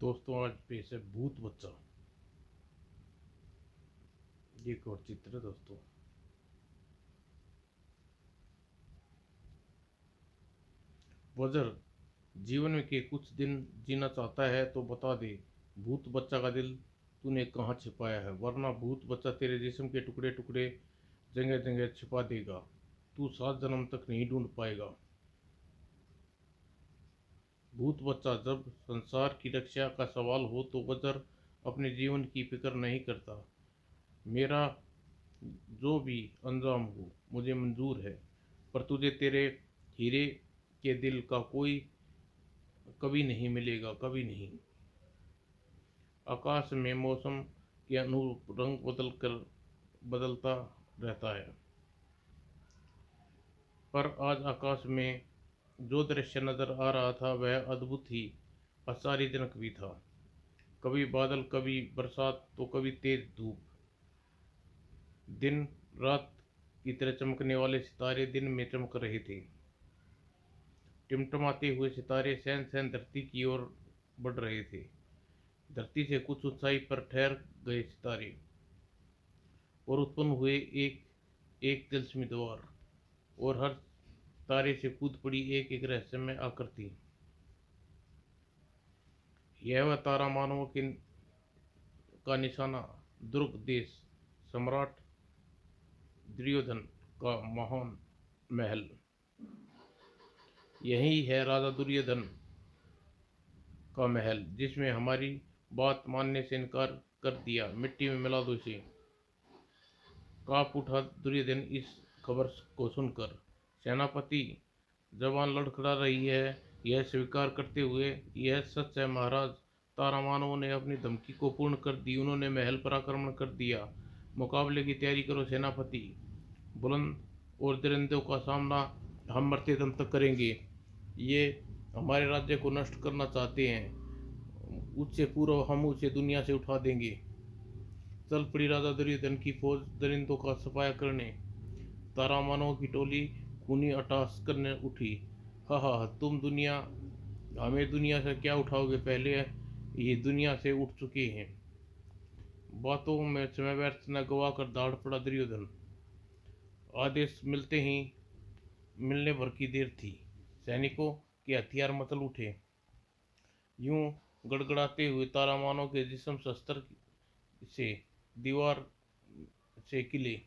दोस्तों आज पेश है भूत बच्चा। ये एक और चित्र है दोस्तों। वजर जीवन में के कुछ दिन जीना चाहता है तो बता दे, भूत बच्चा का दिल तूने कहाँ छिपाया है, वरना भूत बच्चा तेरे जिस्म के टुकड़े टुकड़े जगह जगह छिपा देगा, तू 7 जन्म तक नहीं ढूंढ पाएगा। भूत बच्चा जब संसार की रक्षा का सवाल हो तो वजर अपने जीवन की फिक्र नहीं करता। मेरा जो भी अंजाम हो मुझे मंजूर है, पर तुझे तेरे हीरे के दिल का कोई कभी नहीं मिलेगा, कभी नहीं। आकाश में मौसम के अनुरूप रंग बदलता रहता है, पर आज आकाश में जो दृश्य नजर आ रहा था वह अद्भुत ही आश्चर्यजनक भी था। कभी बादल, कभी बरसात, तो कभी तेज धूप। दिन रात की तरह चमकने वाले सितारे दिन में चमक रहे थे। टिमटमाते हुए सितारे सहन सहन धरती की ओर बढ़ रहे थे। धरती से कुछ ऊंचाई पर ठहर गए सितारे और उत्पन्न हुए एक एक तिलस्मी द्वार, और हर तारे से कूद पड़ी एक एक रहस्यमय आकृति। यह वह तारा मानवों के का निशाना, दुर्ग देश सम्राट दुर्योधन का महान महल। यही है राजा दुर्योधन का महल, जिसमें हमारी बात मानने से इनकार कर दिया। मिट्टी में मिला दो इसे। कांप उठा दुर्योधन इस खबर को सुनकर। सेनापति, जवान लड़खड़ा रही है यह स्वीकार करते हुए। यह सच है महाराज, तारामानवों ने अपनी धमकी को पूर्ण कर दी। उन्होंने महल पर आक्रमण कर दिया। मुकाबले की तैयारी करो सेनापति। बुलंद और दरिंदों का सामना हम मरते दम तक करेंगे। ये हमारे राज्य को नष्ट करना चाहते हैं। उससे पूर्व हम उसे दुनिया से उठा देंगे। चल पड़ी राजा दुर्योधन की फौज दरिंदों का सफाया करने। तारामानवों की टोली खूनी अट्टहास करने उठी। हा हा, तुम दुनिया हमें दुनिया से क्या उठाओगे, पहले ये दुनिया से उठ चुके हैं। बातों में समय व्यर्थ न गवा कर दाढ़ पड़ा दुर्योधन। आदेश मिलने भर की देर थी। सैनिकों के हथियार मचल उठे। यूं गड़गड़ाते हुए तारामानव के जिस्म शस्त्र से दीवार से किले,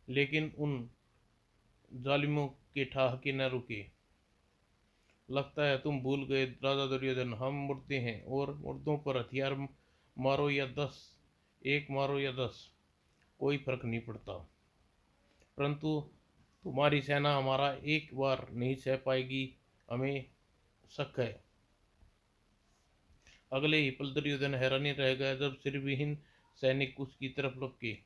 लेकिन उन जालिमों के ठहाके न रुके। लगता है तुम भूल गए राजा दुर्योधन, हम मुर्दे हैं और मुर्दों पर हथियार मारो या 10, एक मारो या 10, कोई फर्क नहीं पड़ता। परंतु तुम्हारी सेना हमारा एक बार नहीं सह पाएगी, हमें शक है। अगले ही पल दुर्योधन हैरानी रह गया जब सिरविहीन सैनिक उसकी तरफ लपके।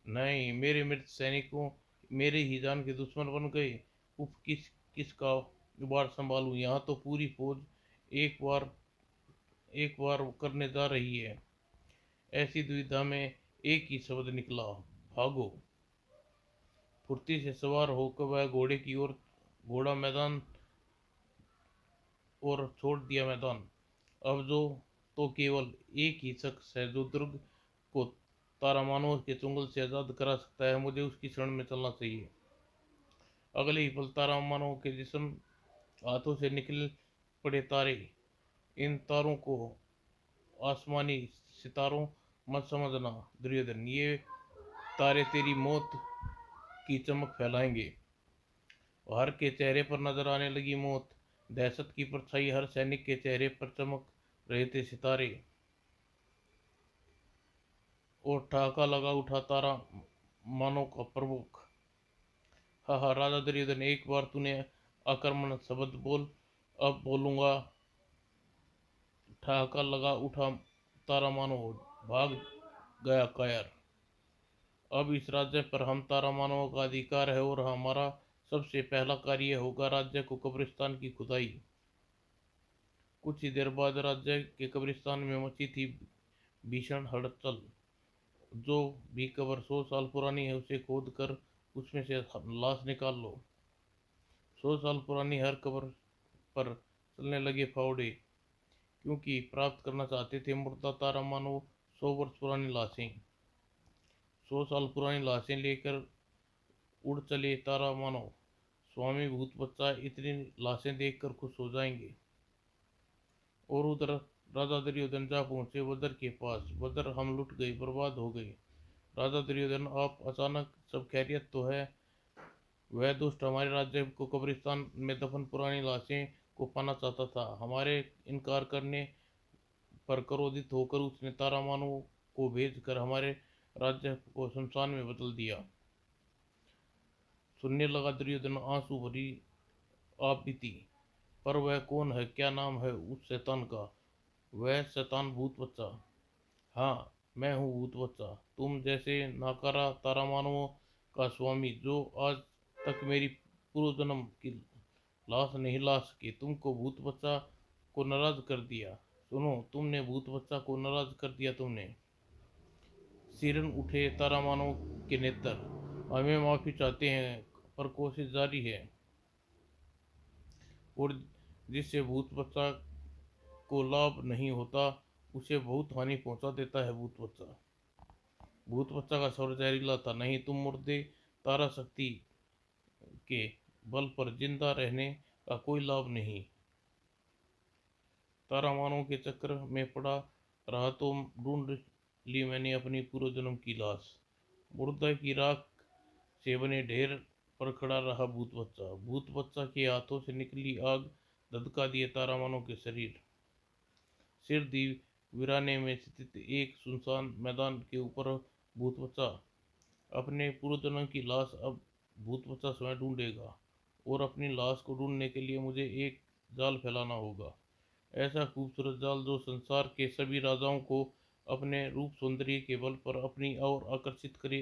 नहीं, मेरे मृत सैनिकों मेरे ही जान के दुश्मन बन गए। उप किसका वार संभालूं, यहाँ तो पूरी फौज एक बार एक बार करने जा रही है। ऐसी दुविधा में एक ही शब्द निकला, भागो। फुर्ती से सवार होकर वह घोड़े की ओर घोड़ा मैदान और छोड़ दिया मैदान। अब जो तो केवल एक ही शख्स है जो दुर्ग को तारामानव के चुंगल से आजाद करा सकता है। मुझे उसकी शरण में चलना चाहिए। अगले ही पल तारामानव के जिस्म हाथों से निकल पड़े तारे। इन तारों को आसमानी सितारों मत समझना दुर्योधन, ये तारे तेरी मौत की चमक फैलाएंगे। हर के चेहरे पर नजर आने लगी मौत। दहशत की परछाई हर सैनिक के चेहरे पर चमक रहे थे सितारे। और ठहाका लगा उठा तारा मानव का प्रमुख। हा हा राजा दुर्योधन, एक बार तूने आक्रमण शब्द बोल, अब बोलूंगा। ठहाका लगा उठा तारा मानव, भाग गया कायर। अब इस राज्य पर हम तारा मानवों का अधिकार है और हमारा सबसे पहला कार्य होगा राज्य को कब्रिस्तान की खुदाई। कुछ ही देर बाद राज्य के कब्रिस्तान में मची थी भीषण हलचल। जो भी कब्र 100 साल पुरानी है उसे खोद कर उसमें से लाश निकाल लो। 100 साल पुरानी हर कब्र पर चलने लगे फावड़े। क्योंकि प्राप्त करना चाहते थे मुर्दा तारा मानो 100 वर्ष पुरानी लाशें। 100 साल पुरानी लाशें लेकर उड़ चले तारा मानो। स्वामी भूत बच्चा इतनी लाशें देखकर खुश हो जाएंगे। और उधर राजा दुर्योधन जा पहुंचे वज्र के पास। वज्र, हम लुट गए, बर्बाद हो गए। राजा दुर्योधन, आप अचानक, सब खैरियत तो है? वह दुष्ट हमारे राज्य को कब्रिस्तान में दफन पुरानी लाशें को पाना चाहता था। हमारे इनकार करने पर क्रोधित होकर उसने तारामानु को भेजकर हमारे राज्य को शमशान में बदल दिया। सुनने लगा दुर्योधन आंसू भरी आप बीती। पर वह कौन है, क्या नाम है उस शैतान का? वह शैतान भूत बच्चा। हाँ, मैं हूँ भूत बच्चा, तुम जैसे नाकारा तारामानवों का स्वामी, जो आज तक मेरी पूर्व जन्म की लाश नहीं ला सके। तुमको भूत बच्चा को नाराज कर दिया। सुनो, तुमने भूत बच्चा को नाराज कर दिया तुमने। सिरन उठे तारामानव के नेत्र। हमें माफी चाहते हैं, पर कोशिश जारी है। और जिससे भूत बच्चा को लाभ नहीं होता, उसे बहुत हानि पहुंचा देता है भूत बच्चा। भूत बच्चा का स्वर जहरीला था। नहीं, तुम मुर्दे तारा शक्ति के बल पर जिंदा रहने का कोई लाभ नहीं। तारा मानव के चक्कर में पड़ा रहा तो ढूंढ ली मैंने अपनी पूर्व जन्म की लाश। मुर्दा की राख से बने ढेर पर खड़ा रहा भूत बच्चा। भूत बच्चा के हाथों से निकली आग धधका दिए तारा मानव के शरीर। सिर दी वीराने में स्थित एक सुनसान मैदान के ऊपर भूत बच्चा अपने पूर्व जन्म की लाश अब भूत बच्चा स्वयं ढूंढेगा। और अपनी लाश को ढूंढने के लिए मुझे एक जाल फैलाना होगा। ऐसा खूबसूरत जाल जो संसार के सभी राजाओं को अपने रूप सौंदर्य के बल पर अपनी ओर आकर्षित करे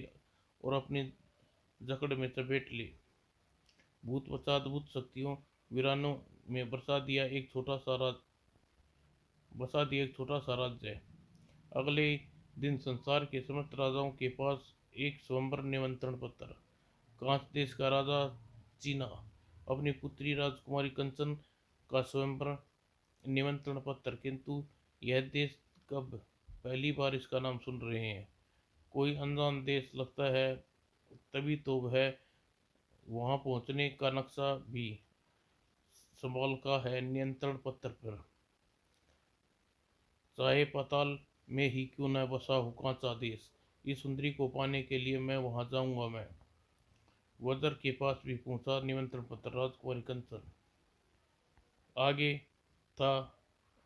और अपनी जकड़ में चपेट ले। भूत बच्चा अद्भुत शक्तियों वीरानों में बसा दिया एक छोटा सा राज्य। अगले दिन संसार के समस्त राजाओं के पास एक स्वयंवर निमंत्रण पत्र। कांच देश का राजा चीना अपनी पुत्री राजकुमारी कंचन का स्वयंवर निमंत्रण पत्र। किंतु यह देश कब पहली बार इसका नाम सुन रहे हैं। कोई अनजान देश लगता है। तभी तो वह वहां पहुंचने का नक्शा भी संभाल का है नियंत्रण पत्र पर। चाहे पाताल में ही क्यों न बसा हो कांचा देश, इस सुंदरी को पाने के लिए मैं वहां जाऊंगा। मैं वज्र के पास भी पहुंचा निमंत्रण पत्र। राजकुमारी कंचन आगे था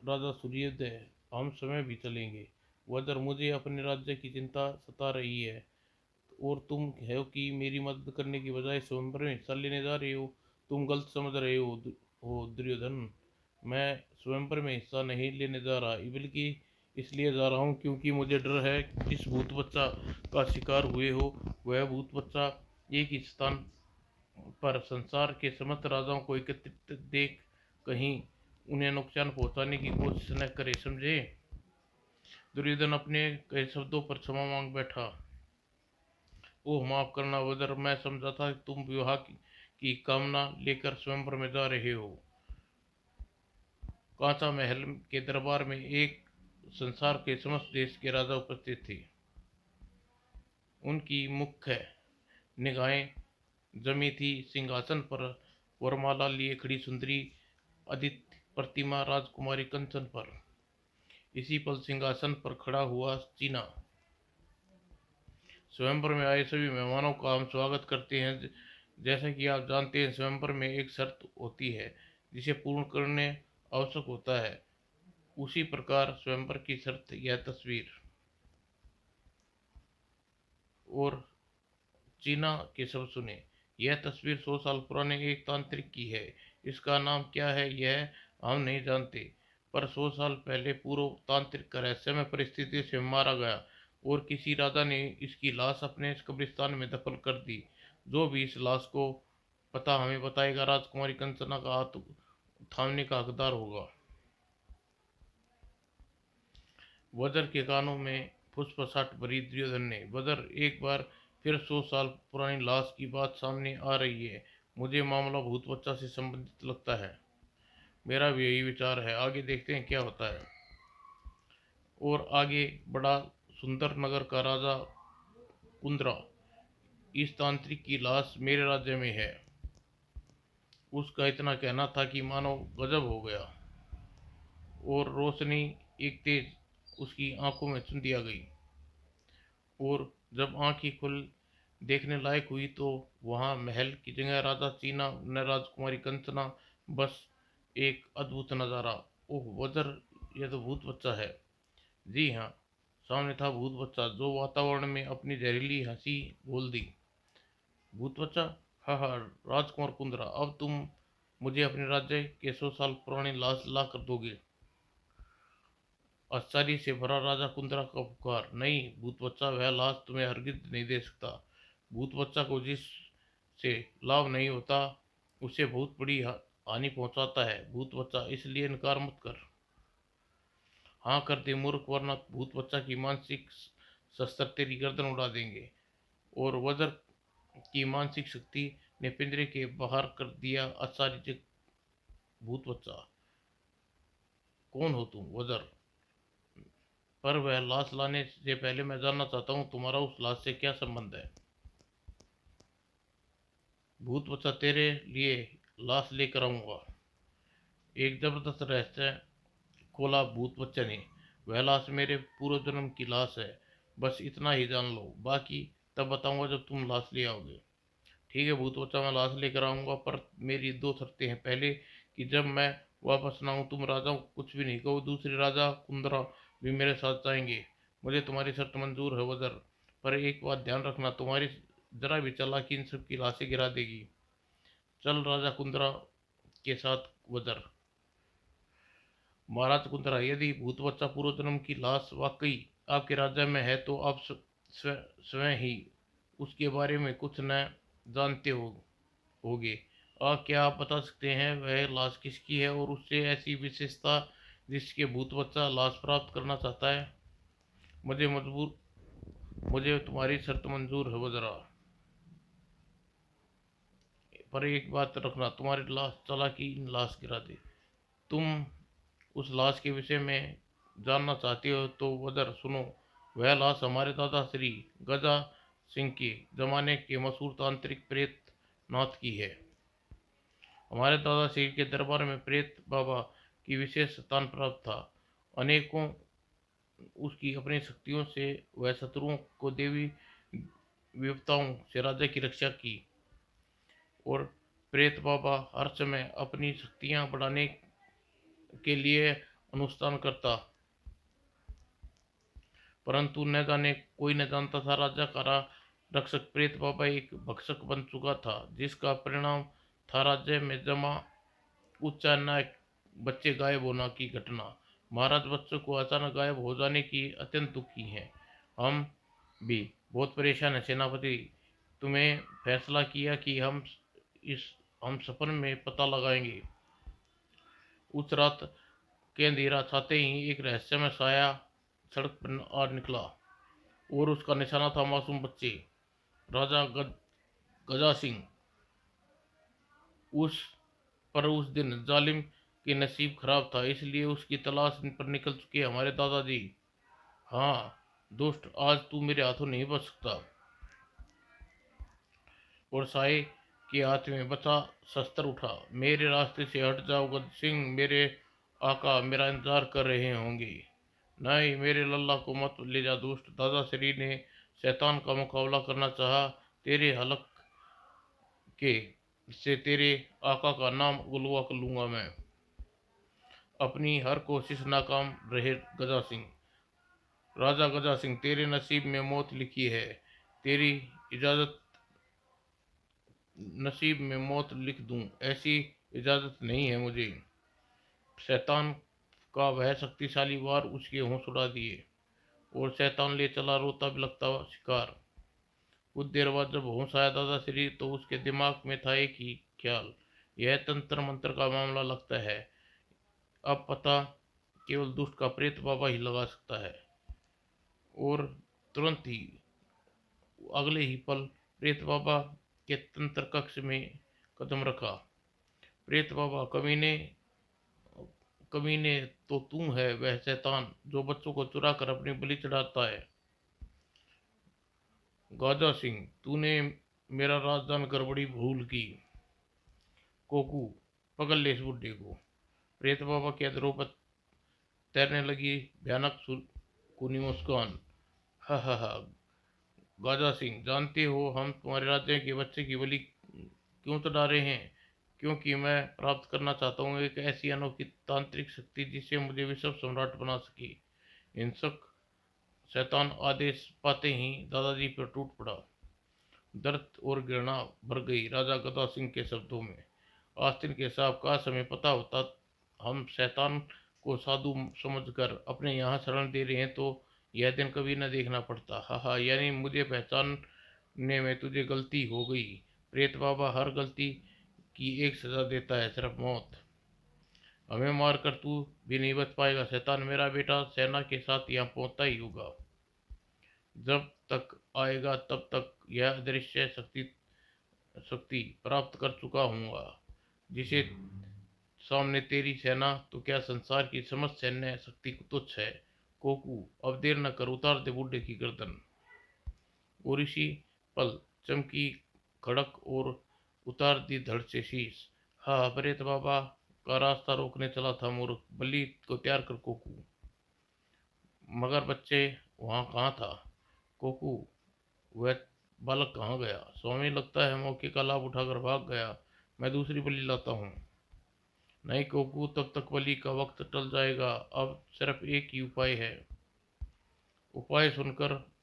राजा सूर्योदय। हम समय भी चलेंगे। वज्र, मुझे अपने राज्य की चिंता सता रही है और तुम है कि मेरी मदद करने की बजाय स्वयंवर में हिस्सा लेने जा रहे हो। तुम गलत समझ रहे हो दुर्योधन। मैं स्वयंवर में हिस्सा नहीं लेने जा रहा, बल्कि इसलिए जा रहा हूँ क्योंकि मुझे डर है जिस भूत बच्चा का शिकार हुए हो वह भूत बच्चा एक ही स्थान पर संसार के समस्त राजाओं को एकत्रित देख कहीं उन्हें नुकसान पहुंचाने की कोशिश न करे, समझे? दुर्योधन अपने कई शब्दों पर क्षमा मांग बैठा। ओह, माफ करना वज्र, मैं समझा था कि तुम विवाह की कामना लेकर स्वयंवर में जा रहे हो। कांचा महल के दरबार में एक संसार के समस्त देश के राजा उपस्थित थे। उनकी मुख्य निगाहें जमी थी सिंहासन पर वरमाला लिए खड़ी सुंदरी आदित्य प्रतिमा राजकुमारी कंचन पर। इसी पल सिंहासन पर खड़ा हुआ चीना। स्वयंवर में आए सभी मेहमानों का हम स्वागत करते हैं। जैसा कि आप जानते हैं, स्वयंवर में एक शर्त होती है जिसे पूर्ण करने आवश्यक होता है। उसी प्रकार स्वयंवर की शर्त यह तस्वीर। और चीना के शब्द सुने। यह तस्वीर 100 साल पुराने एक तांत्रिक की है। इसका नाम क्या है यह हम नहीं जानते, पर 100 साल पहले पूर्व तांत्रिक का रहस्यमय परिस्थिति से मारा गया और किसी राजा ने इसकी लाश अपने कब्रिस्तान में दफन कर दी। जो भी इस लाश को पता हमें बताएगा, राजकुमारी कंचना का हाथ थामने का हकदार होगा। वज्र के कानों में फुसफुसाहट भरी दुर्योधन ने। वज्र, एक बार फिर 100 साल पुरानी लाश की बात सामने आ रही है। मुझे मामला भूत बच्चा से संबंधित लगता है। मेरा भी यही विचार है, आगे देखते हैं क्या होता है। और आगे बढ़ा सुंदर नगर का राजा कुंद्रा, इस तांत्रिक की लाश मेरे राज्य में है। उसका इतना कहना था कि मानो गजब हो गया। और रोशनी एक तेज उसकी आंखों में चुंधी आ गई। और जब आंखें खुल देखने लायक हुई तो वहां महल की जगह राजा चीना न राजकुमारी कंचना, बस एक अद्भुत नज़ारा। ओह वजर, यह तो भूत बच्चा है। जी हाँ, सामने था भूत बच्चा जो वातावरण में अपनी जहरीली हंसी बोल दी। भूत बच्चा, हाँ हाँ राजकुमार कुंद्रा, अब तुम मुझे अपने राज्य के 100 साल पुरानी लाश ला कर दोगे? आश्चर्य से भरा राजा कुंद्रा का पुकार, नहीं भूत बच्चा, वह लाश तुम्हें हरगिज नहीं दे सकता। भूत बच्चा को जिस से लाभ नहीं होता उसे बहुत बड़ी हानि पहुंचाता है। भूत बच्चा, इसलिए इनकार मत कर। हाँ कर दे मूर्ख, वरना भूत बच्चा की मानसिक शस्त्र तेरी गर्दन उड़ा देंगे। और वज्र की मानसिक शक्ति ने पिंजरे के बाहर कर दिया आश्चर्यचकित भूत बच्चा। कौन हो तुम वज्र? पर वह लाश लाने से पहले मैं जानना चाहता हूँ तुम्हारा उस लाश से क्या संबंध है? भूत बच्चा, तेरे लिए लाश लेकर आऊंगा। एक जबरदस्त रहस्य खोला भूत बच्चे ने। वह लाश मेरे पूर्व जन्म की लाश है। बस इतना ही जान लो, बाकी तब बताऊंगा जब तुम लाश ले आओगे। ठीक है भूत बच्चा, मैं लाश लेकर आऊंगा, पर मेरी दो शर्तें हैं। पहले कि जब मैं वापस ना आऊँ तुम राजा को कुछ भी नहीं कहो। दूसरी, राजा कुंदरा भी मेरे साथ जाएंगे। मुझे तुम्हारी शर्त मंजूर है वज़र, पर एक बात ध्यान रखना, तुम्हारी जरा भी चालाकी इन सब की लाशें गिरा देगी। चल राजा कुंदरा के साथ वज़र। महाराज कुंदरा, यदि भूत बच्चा पूर्व जन्म की लाश वाकई आपके राज्य में है तो आप स्वयं ही उसके बारे में कुछ न जानते होगे। क्या आप बता सकते हैं वह लाश किसकी है और उससे ऐसी विशेषता जिसके भूत बच्चा लाश प्राप्त करना चाहता है? मुझे मजबूर मुझे तुम्हारी शर्त मंजूर है वज़रा, पर एक बात रखना, तुम्हारी लाश चालाकी इन लाश गिरा दे। तुम उस लाश के विषय में जानना चाहते हो तो वज़र सुनो। वह लाश हमारे दादा श्री गजा सिंह के जमाने के मशहूर तांत्रिक प्रेत नाथ की है। हमारे दादा श्री के दरबार में प्रेत बाबा की विशेष स्थान प्राप्त था। अनेकों उसकी अपनी शक्तियों से वह शत्रुओं को देवी विपताओं से राजा की रक्षा की। और प्रेत बाबा हर समय अपनी शक्तियां बढ़ाने के लिए अनुष्ठान करता, परंतु न जाने कोई न जानता था राजा का रक्षक प्रेत बाबा एक भक्षक बन चुका था, जिसका परिणाम था राज्य में जमा उच्च अन्याय, बच्चे गायब होना की घटना। महाराज बच्चों को अचानक गायब हो जाने की अत्यंत दुखी हैं। हम भी बहुत परेशान हैं सेनापति। तुम्हें फैसला किया कि इस हम सपन में पता लगाएंगे। उस रात के अंधेरा छाते ही एक रहस्यमय साया सड़क पर आ निकला और उसका निशाना था मासूम बच्चे राजा गजा सिंह। उस उस दिन जालिम के नसीब खराब था, इसलिए उसकी तलाश पर निकल चुके हमारे दादाजी। हाँ दोस्त, आज तू मेरे हाथों नहीं बच सकता। और साए के हाथ में बचा शस्त्र उठा। मेरे रास्ते से हट जाओ गज सिंह, मेरे आका मेरा इंतजार कर रहे होंगे। नहीं, मेरे लल्ला को मत ले जा दोस्त। दादा श्री ने शैतान का मुकाबला करना चाहा, तेरे हलक के से तेरे आका का नाम गुलवा कर लूंगा मैं। अपनी हर कोशिश नाकाम रहे गजा सिंह। राजा गजा सिंह, तेरे नसीब में मौत लिखी है। तेरी इजाजत नसीब में मौत लिख दूं ऐसी इजाजत नहीं है मुझे। शैतान का वह शक्तिशाली वार उसके होश उड़ा दिए और शैतान ले चला रोता बिलखता शिकार। कुछ देर बाद जब होश आया दादा श्री तो उसके दिमाग में था एक ही ख्याल, यह तंत्र मंत्र का मामला लगता है। अब पता केवल दुष्ट का प्रेत बाबा ही लगा सकता है। और तुरंत ही अगले ही पल प्रेत बाबा के तंत्र कक्ष में कदम रखा। प्रेत बाबा, कमीने, कमीने तो तू है वह शैतान जो बच्चों को चुरा कर अपनी बलि चढ़ाता है। गाजा सिंह, तूने मेरा राज जानकर बड़ी भूल की। कोकू, पकड़ ले इस बुड्ढे को। प्रेत बाबा के अधरों पर तैरने लगी भयानक खूनी मुस्कान। हा हा हा। गाजा सिंह, जानते हो हम तुम्हारे राज्य के बच्चे की बलि क्यों चढ़ा रहे हैं? क्योंकि मैं प्राप्त करना चाहता हूँ एक ऐसी अनोखी तांत्रिक शक्ति जिससे मुझे विश्व सम्राट बना सके। हिंसक शैतान आदेश पाते ही दादाजी पर टूट पड़ा। दर्द और घृणा भर गई राजा गदा सिंह के शब्दों में। आस्तीन के साहब, काश हमें पता होता हम शैतान को साधु समझकर अपने यहाँ शरण दे रहे हैं तो यह दिन कभी न देखना पड़ता। हा हा, यानी मुझे पहचानने में तुझे गलती हो गई। प्रेत बाबा हर गलती की एक सजा देता है, सिर्फ मौत। हमें मार कर तू भी नहीं बच पाएगा शैतान। मेरा बेटा सेना के साथ यहाँ पहुंचता ही होगा। जब तक आएगा तब तक यह अदृश्य शक्ति प्राप्त कर चुका हूँगा जिसे सामने तेरी सेना तो क्या संसार की समस्त सैन्य शक्ति तुच्छ है। कोकू, अब देर न कर, उतार दे बूढ़े की गर्दन। और इसी पल चमकी खड़क और उतार दी धड़ से शीश। हाँ, प्रेत बाबा का रास्ता रोकने चला था मूर्ख। बलि को तैयार कर कोकू। मगर बच्चे वहाँ कहाँ था? कोकू, वह बालक कहाँ गया? स्वामी, लगता है मौके का लाभ उठाकर भाग गया। मैं दूसरी बलि लाता हूँ। नहीं कोकू, तब तक बलि का वक्त टल जाएगा। अब सिर्फ एक ही उपाय है। उपाय सुनकर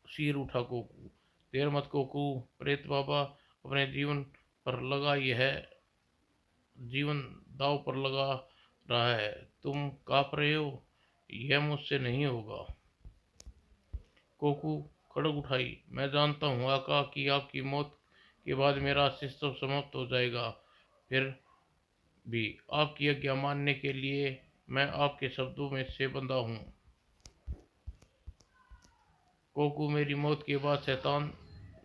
सिर उठा कोकू। देर मत कोकू, प्रेत बाबा अपने जीवन दांव पर लगा रहा है। तुम काँप रहे हो? यह मुझसे नहीं होगा। कोकू खड़ग उठाई। मैं जानता हूँ आका कि आपकी मौत के बाद मेरा अस्तित्व समाप्त हो जाएगा। फिर भी आपकी आज्ञा मानने के लिए मैं आपके शब्दों में से बंधा हूँ। कोकू, मेरी मौत के बाद शैतान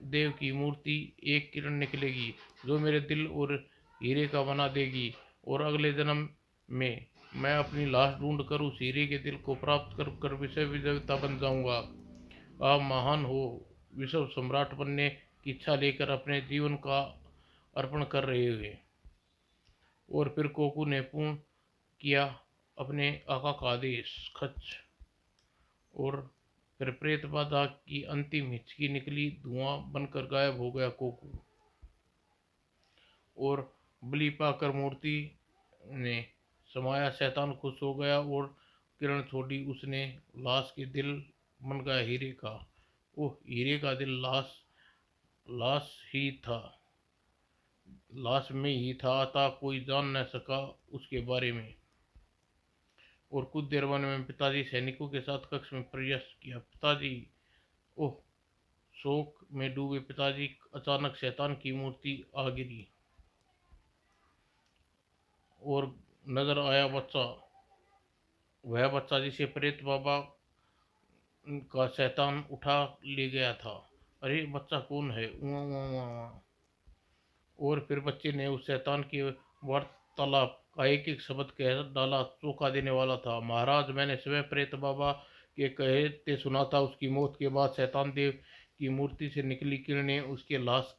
देव की मूर्ति एक किरण निकलेगी जो मेरे दिल और हीरे का बना देगी। और अगले जन्म में मैं अपनी लाश ढूंढ कर उस हीरे के दिल को प्राप्त कर विश्व विजेता बन जाऊंगा। आप महान हो, विश्व सम्राट बनने की इच्छा लेकर अपने जीवन का अर्पण कर रहे हुए। और फिर कोकू ने पूर्ण किया अपने आका का आदेश। खच। और फिर प्रेत बाधा की अंतिम हिचकी निकली, धुआं बनकर गायब हो गया कोकू। और बलि पाकर मूर्ति ने समाया। शैतान खुश हो गया और किरण छोड़ी उसने। लाश के दिल बन गया हीरे का। ओह, हीरे का दिल लाश ही था, लाश में ही था, अतः कोई जान न सका उसके बारे में। और कुछ देर बाद में पिताजी सैनिकों के साथ कक्ष में प्रवेश किया। पिताजी, ओह! शोक में डूबे पिताजी अचानक शैतान की मूर्ति आ गिरी और नजर आया बच्चा, वह बच्चा जिसे प्रेत बाबा का शैतान उठा ले गया था। अरे बच्चा कौन है? उआ उआ उआ उआ। और फिर बच्चे ने उस शैतान के वार्तालाप का एक एक शब्द कह डाला, चौंका देने वाला था। महाराज, मैंने स्वयं प्रेत बाबा के कहते सुना था। उसकी मौत के बाद शैतान देव की मूर्ति से निकली किरणें उसके लाश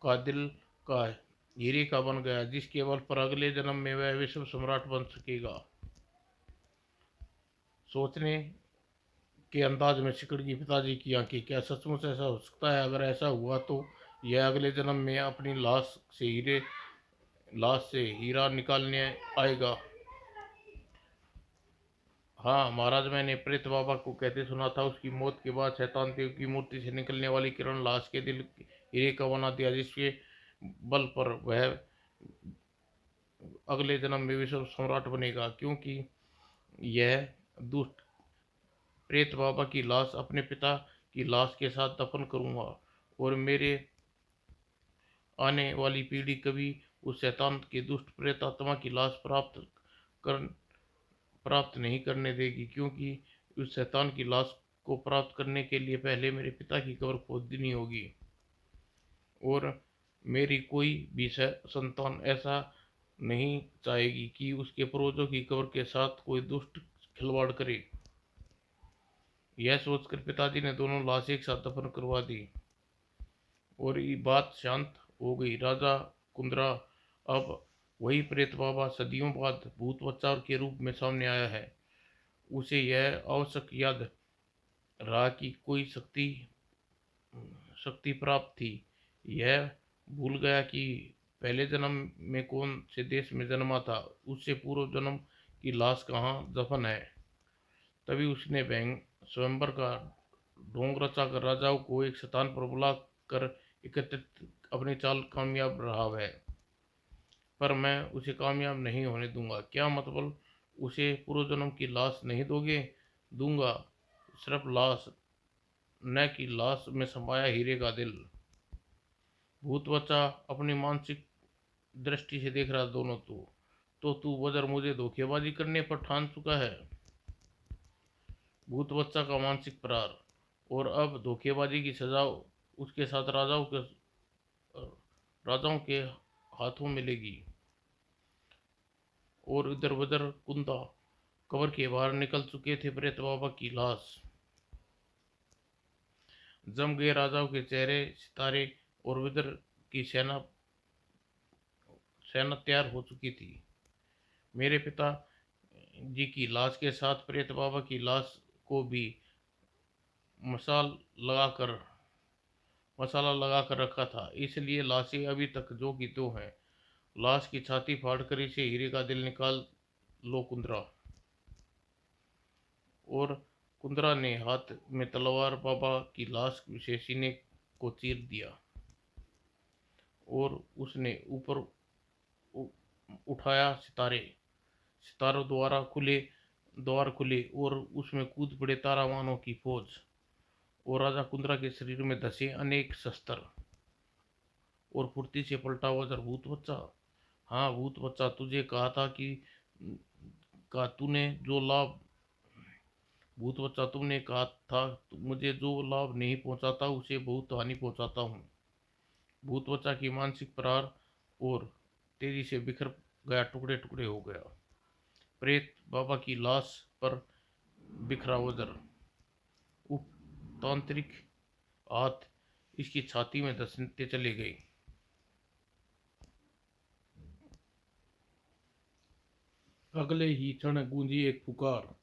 का दिल का हीरे का बन गया जिसके बल पर अगले जन्म में वह विश्व सम्राट बन सकेगा। सोचने के अंदाज में सिकड़ गई पिताजी की आंखें। क्या सचमुच ऐसा हो सकता है? अगर ऐसा हुआ तो यह अगले जन्म में अपनी लाश से हीरा निकालने आएगा। हाँ महाराज, मैंने प्रेत बाबा को कहते सुना था। उसकी मौत के बाद शैतान देव की मूर्ति से निकलने वाली किरण लाश के दिल हीरे का बना दिया जिसके बल पर वह अगले जन्म में विश्व सम्राट बनेगा। क्योंकि यह दुष्ट प्रेत बाबा की लाश अपने पिता की लाश के साथ दफन करूंगा और मेरे आने वाली पीढ़ी कभी उस शैतान के दुष्ट प्रेत आत्मा की लाश प्राप्त नहीं करने देगी। क्योंकि उस शैतान की लाश को प्राप्त करने के लिए पहले मेरे पिता की कब्र खोदनी होगी और मेरी कोई भी संतान ऐसा नहीं चाहेगी कि उसके पूर्वजों की कब्र के साथ कोई दुष्ट खिलवाड़ करे। यह सोचकर पिताजी ने दोनों लाशें एक साथ दफन करवा दी और ये बात शांत हो गई। राजा कुंद्रा अब वही प्रेत बाबा सदियों बाद भूत बच्चा के रूप में सामने आया है। उसे यह आवश्यक याद रहा कि कोई शक्ति शक्ति प्राप्त थी। यह भूल गया कि पहले जन्म में कौन से देश में जन्मा था, उससे पूर्व जन्म की लाश कहाँ दफन है। तभी उसने स्वयंवर का ढोंग रचाकर राजाओं को एक स्थान पर बुला कर एकत्रित अपनी चाल कामयाब रहा है। पर मैं उसे कामयाब नहीं होने दूंगा। क्या मतलब? उसे पूर्व जन्म की लाश नहीं दोगे? दूंगा, सिर्फ लाश, न कि लाश में समाया हीरे का दिल। भूत बच्चा अपनी मानसिक दृष्टि से देख रहा दोनों। तो तू वजर मुझे धोखेबाजी करने पर ठान चुका है। भूत बच्चा का मानसिक प्रहार, और अब धोखेबाजी की सजा उसके साथ राजाओं के हाथों मिलेगी। और इधर उधर कुंदा कब्र के बाहर निकल चुके थे प्रेत बाबा की लाश। जम गए राजाओं के चेहरे, सितारे, और विदर की सेना तैयार हो चुकी थी। मेरे पिता जी की लाश के साथ प्रेत बाबा की लाश को भी मसाल लगाकर मसाला लगाकर रखा था, इसलिए लाशें अभी तक जो की तो हैं। लाश की छाती फाड़कर इसे हीरे का दिल निकाल लो कुंद्रा। और कुंद्रा ने हाथ में तलवार बाबा की लाश से सीने को चीर दिया और उसने ऊपर उठाया। सितारों द्वार खुले और उसमें कूद पड़े तारावानों की फौज। और राजा कुंद्रा के शरीर में धसे अनेक शस्त्र। और फुर्ती से पलटा वज्र। भूत बच्चा, हाँ भूत बच्चा, तुझे कहा था कि का तूने जो लाभ भूत बच्चा, तुमने कहा था मुझे जो लाभ नहीं पहुंचाता उसे बहुत हानि पहुंचाता हूँ। भूत बच्चा की मानसिक प्रहार और तेजी से बिखर गया, टुकड़े टुकड़े हो गया। प्रेत बाबा की लाश पर बिखरा वज्र, तांत्रिक हाथ इसकी छाती में धंसते चले गए। अगले ही क्षण गूंजी एक पुकार,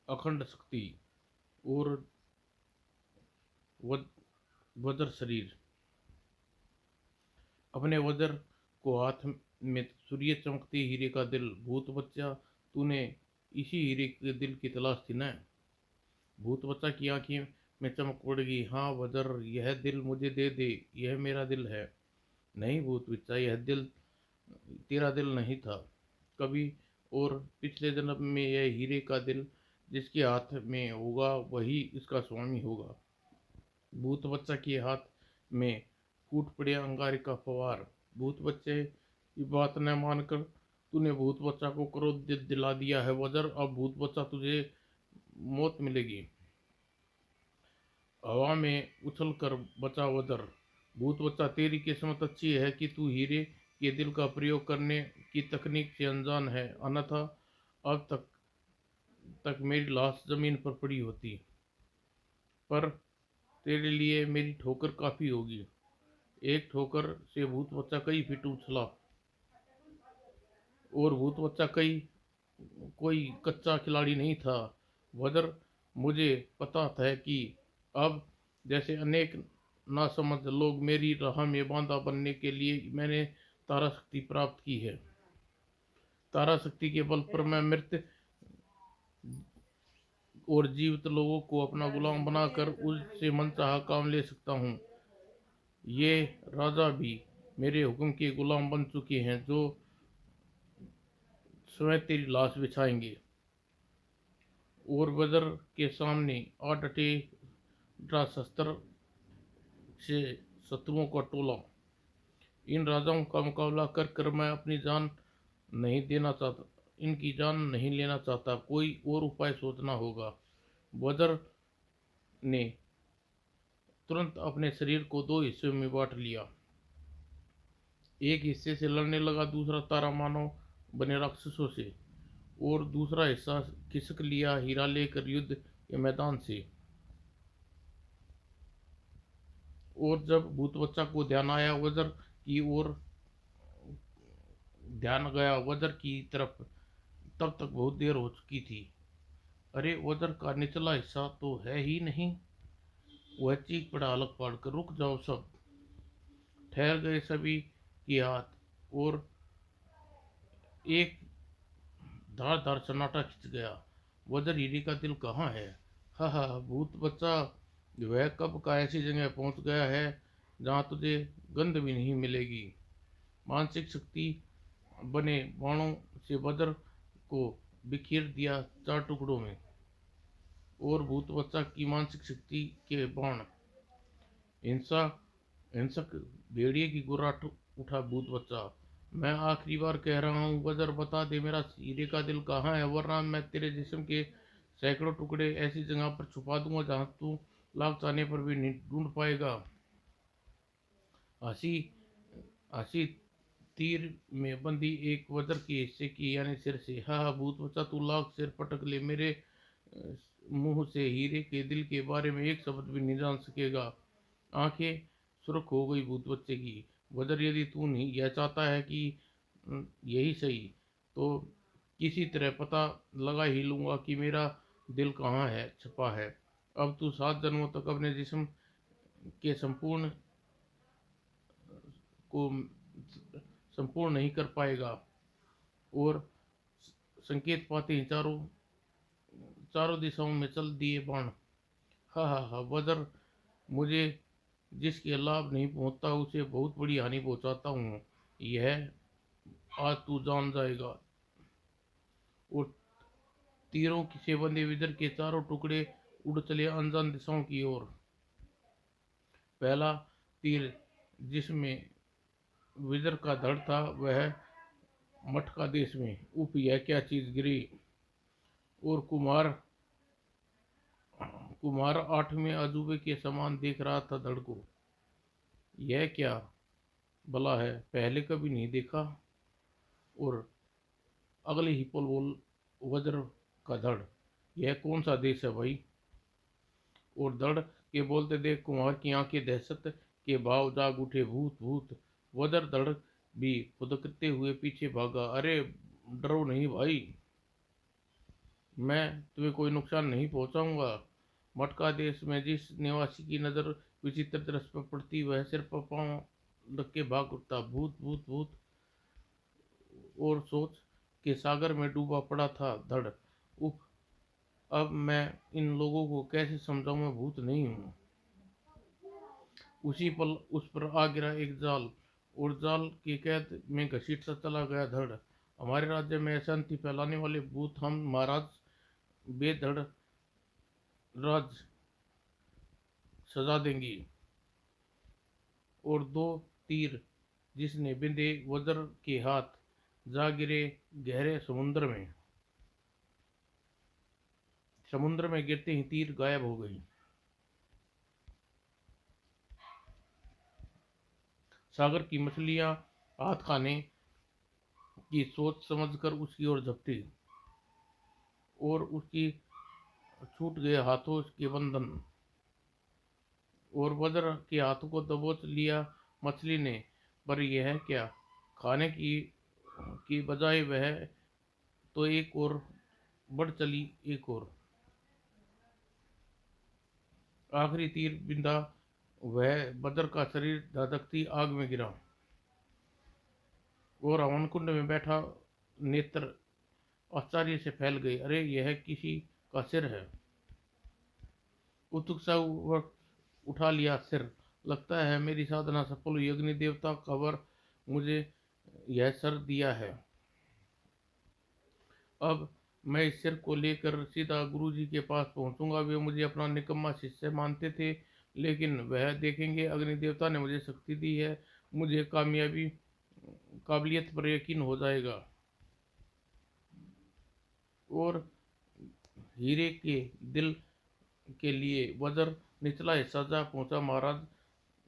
अखंड शक्ति और वज्र शरीर। अपने वज्र को हाथ में सूर्य चमकते हीरे का दिल। भूत बच्चा, तूने इसी हीरे के दिल की तलाश थी न? भूत बच्चा की आंखें में चमक पड़ गई। हाँ वज्र, यह दिल मुझे दे दे, यह मेरा दिल है। नहीं भूत बच्चा, यह दिल तेरा दिल नहीं था कभी, और पिछले जन्म में यह हीरे का दिल जिसके हाथ में होगा वही इसका स्वामी होगा। भूत बच्चा के हाथ में फूट पड़े अंगारे का फवार। भूत बच्चे की बात न मानकर तूने भूत बच्चा को क्रोध दिला दिया है वज्र। अब भूत बच्चा तुझे मौत मिलेगी। हवा में उछल कर बचा वज्र। भूत बच्चा, तेरी किस्मत अच्छी है कि तू हीरे के दिल का प्रयोग करने की तकनीक से अनजान है, अन्यथा अब तक मेरी लाश जमीन पर पड़ी होती। पर तेरे लिए मेरी ठोकर काफी होगी। एक ठोकर से भूत बच्चा कई फीट उछला। और भूत बच्चा कोई कच्चा खिलाड़ी नहीं था वज्र। मुझे पता था कि अब जैसे अनेक नासमझ लोग मेरी राह में बांधा बनने के लिए मैंने तारा शक्ति प्राप्त की है। तारा शक्ति के बल पर मैं मृत और जीवित लोगों को अपना गुलाम बनाकर उससे मनचाहा काम ले सकता हूँ। ये राजा भी मेरे हुक्म के गुलाम बन चुके हैं, जो स्वयं तेरी लाश बिछाएंगे। और वज्र के सामने आ डटा शस्त्र से शत्रुओं का टोला। इन राजाओं का मुकाबला कर कर मैं अपनी जान नहीं देना चाहता, इनकी जान नहीं लेना चाहता। कोई और उपाय सोचना होगा। वज्र ने तुरंत अपने शरीर को दो हिस्सों में बांट लिया। एक हिस्से से लड़ने लगा, दूसरा तारा मानो बने राक्षसों से, और दूसरा हिस्सा खिसक लिया हीरा लेकर युद्ध के मैदान से। और जब भूत बच्चा को ध्यान आया वज्र की ओर, ध्यान गया वज्र की तरफ, तब तक बहुत देर हो चुकी थी। अरे, वज्र का निचला हिस्सा तो है ही नहीं। वह चीख पड़ा अलग पाड़ कर, रुक जाओ सब। ठहर गए सभी के हाथ, और एक धार धार सन्नाटा खिंच गया। वज्र हीरे का दिल कहाँ है? हा हा, भूत बच्चा, वह कब का ऐसी जगह पहुंच गया है जहां तुझे गंध भी नहीं मिलेगी। मानसिक शक्ति बने बाणों से वज्र को बिखेर दिया 4 टुकड़ों में, और भूत बच्चा की मानसिक शक्ति के बाण हिंसा हिंसक भेड़िए की गुर्राट उठा। भूत बच्चा, मैं आखिरी बार कह रहा हूँ, वज्र बता दे मेरा हीरे का दिल कहाँ है, वरना मैं तेरे जिस्म के सैकड़ों टुकड़े ऐसी जगह पर छुपा दूंगा जहाँ तू लाख चाहने पर भी नहीं ढूंढ पाएगा। हंसी हंसी तीर में बंदी एक वज्र के हिस्से की यानी सिर से। हा, भूत बच्चा, तू लाख सिर पटक ले, मेरे मुंह से हीरे के दिल के बारे में एक शब्द भी नहीं जान सकेगा। आंखें सुर्ख हो गई भूत बच्चे की। वज्र, यदि तू नहीं यह चाहता है कि यही सही, तो किसी तरह पता लगा ही लूंगा कि मेरा दिल कहाँ है छुपा है। अब तू 7 जन्मों तक अपने जिस्म के को संपूर्ण नहीं कर पाएगा। और संकेत पाते ही चारों दिशाओं में चल दिए बाण। हा हा हा, वज्र, मुझे जिसके लाभ नहीं पहुंचता उसे बहुत बड़ी हानि पहुंचाता हूँ, यह आज तू जान जाएगा। और तीरों से बंधे विजर के 4 टुकड़े उड़ चले अनजान दिशाओं की ओर। पहला तीर जिसमें विजर का धड़ था वह मटका देश में। उप, यह क्या चीज गिरी। और कुमार 8वें अजूबे के समान देख रहा था धड़ को। यह क्या भला है, पहले कभी नहीं देखा। और अगले ही पल बोल, वज्र का धड़, यह कौन सा देश है भाई। और धड़ के बोलते देख कुमार की आंखें दहशत के भाव जाग उठे। भूत भूत। वज्र धड़ भी फुदकते हुए पीछे भागा। अरे, डरो नहीं भाई, मैं तुम्हें कोई नुकसान नहीं पहुंचाऊंगा। मटका देश में जिस निवासी की नजर विचित्र दृश्य पर पड़ती वह सिर पर पांव रख के भाग उठता। भूत भूत भूत। और सोच के सागर में डूबा पड़ा था धड़। उफ, अब मैं इन लोगों को कैसे समझाऊं, मैं भूत नहीं हूँ। उसी पल उस पर आ गिरा एक जाल, और जाल की कैद में घसीटता चला गया धड़। हमारे राज्य में अशांति फैलाने वाले भूत हम महाराज बेधड़ राज सजा देंगी। और 2 तीर जिसने बिंदे वज्र के हाथ जा गिरे गहरे समुद्र में। समुद्र में गिरते ही तीर गायब हो गई। सागर की मछलियां हाथ खाने की सोच समझकर उसकी ओर झपटी, और उसकी छूट गए हाथों के बंधन, और वज्र के हाथों को दबोच लिया मछली ने। पर यह क्या, खाने की बजाय वह तो एक और बढ़ चली। एक और आखिरी तीर बिंदा वह वज्र का शरीर धधकती आग में गिरा। और हवन कुंड में बैठा नेत्र आश्चर्य से फैल गए। अरे, यह किसी का सिर है। उत्सुकता उठा लिया सिर। लगता है मेरी साधना सफल हुई। अग्नि देवता का वर मुझे यह सर दिया है। अब मैं इस सिर को लेकर सीधा गुरुजी के पास पहुंचूंगा। वे मुझे अपना निकम्मा शिष्य मानते थे, लेकिन वह देखेंगे अग्नि देवता ने मुझे शक्ति दी है, मुझे काबिलियत पर यकीन हो जाएगा। और हीरे के दिल के लिए वज्र निचला हिस्सा जा पहुंचा महाराज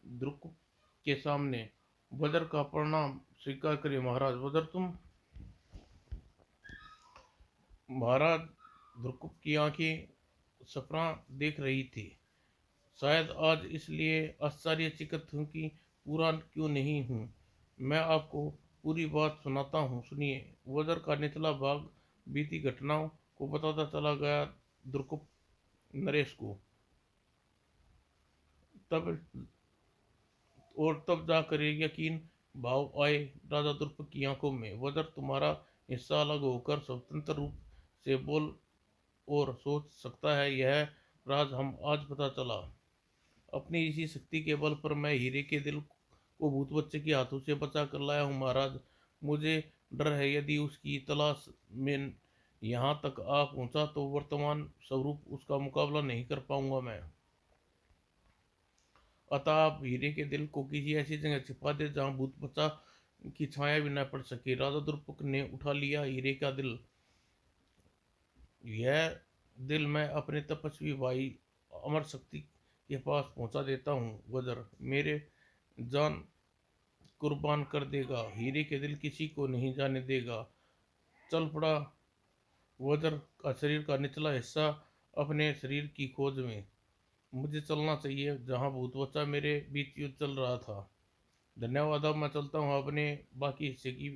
द्रुक के सामने। वज्र का प्रणाम स्वीकार करिए महाराज। वज्र, तुम महाराज ध्रुव की आंखें सपना देख रही थी। शायद आज इसलिए आश्चर्यचकित हूँ कि पूरा क्यों नहीं हूँ। मैं आपको पूरी बात सुनाता हूँ, सुनिए। वज्र का निचला भाग बीती घटनाओं को बताता चला गया ध्रुव नरेश को। तब तब जाकर यकीन भाव आए राजा ध्रुव की आंखों में। वज्र तुम्हारा हिस्सा अलग होकर स्वतंत्र रूप से बोल और सोच सकता है, यह राज हम आज पता चला। अपनी इसी शक्ति के बल पर मैं हीरे के दिल को भूत बच्चे के हाथों से बचा कर लाया हूँ महाराज। मुझे डर है यदि उसकी तलाश में यहाँ तक आ पहुँचा तो वर्तमान स्वरूप उसका मुकाबला नहीं कर पाऊंगा मैं। अतः आप हीरे के दिल को किसी ऐसी जगह छिपा दे जहाँ भूत बच्चा की छाया भी न पड़ सके। राजा द्रुपद ने उठा लिया हीरे का दिल। यह दिल मैं अपने तपस्वी भाई अमर शक्ति के पास पहुंचा देता हूँ। वज्र मेरे जान कुर्बान कर देगा, हीरे के दिल किसी को नहीं जाने देगा। चल पड़ा वज्र का शरीर का निचला हिस्सा अपने शरीर की खोज में। मुझे चलना चाहिए जहाँ भूत बच्चा मेरे बीच युद्ध चल रहा था। धन्यवाद, अब मैं चलता हूँ, अपने बाकी हिस्से की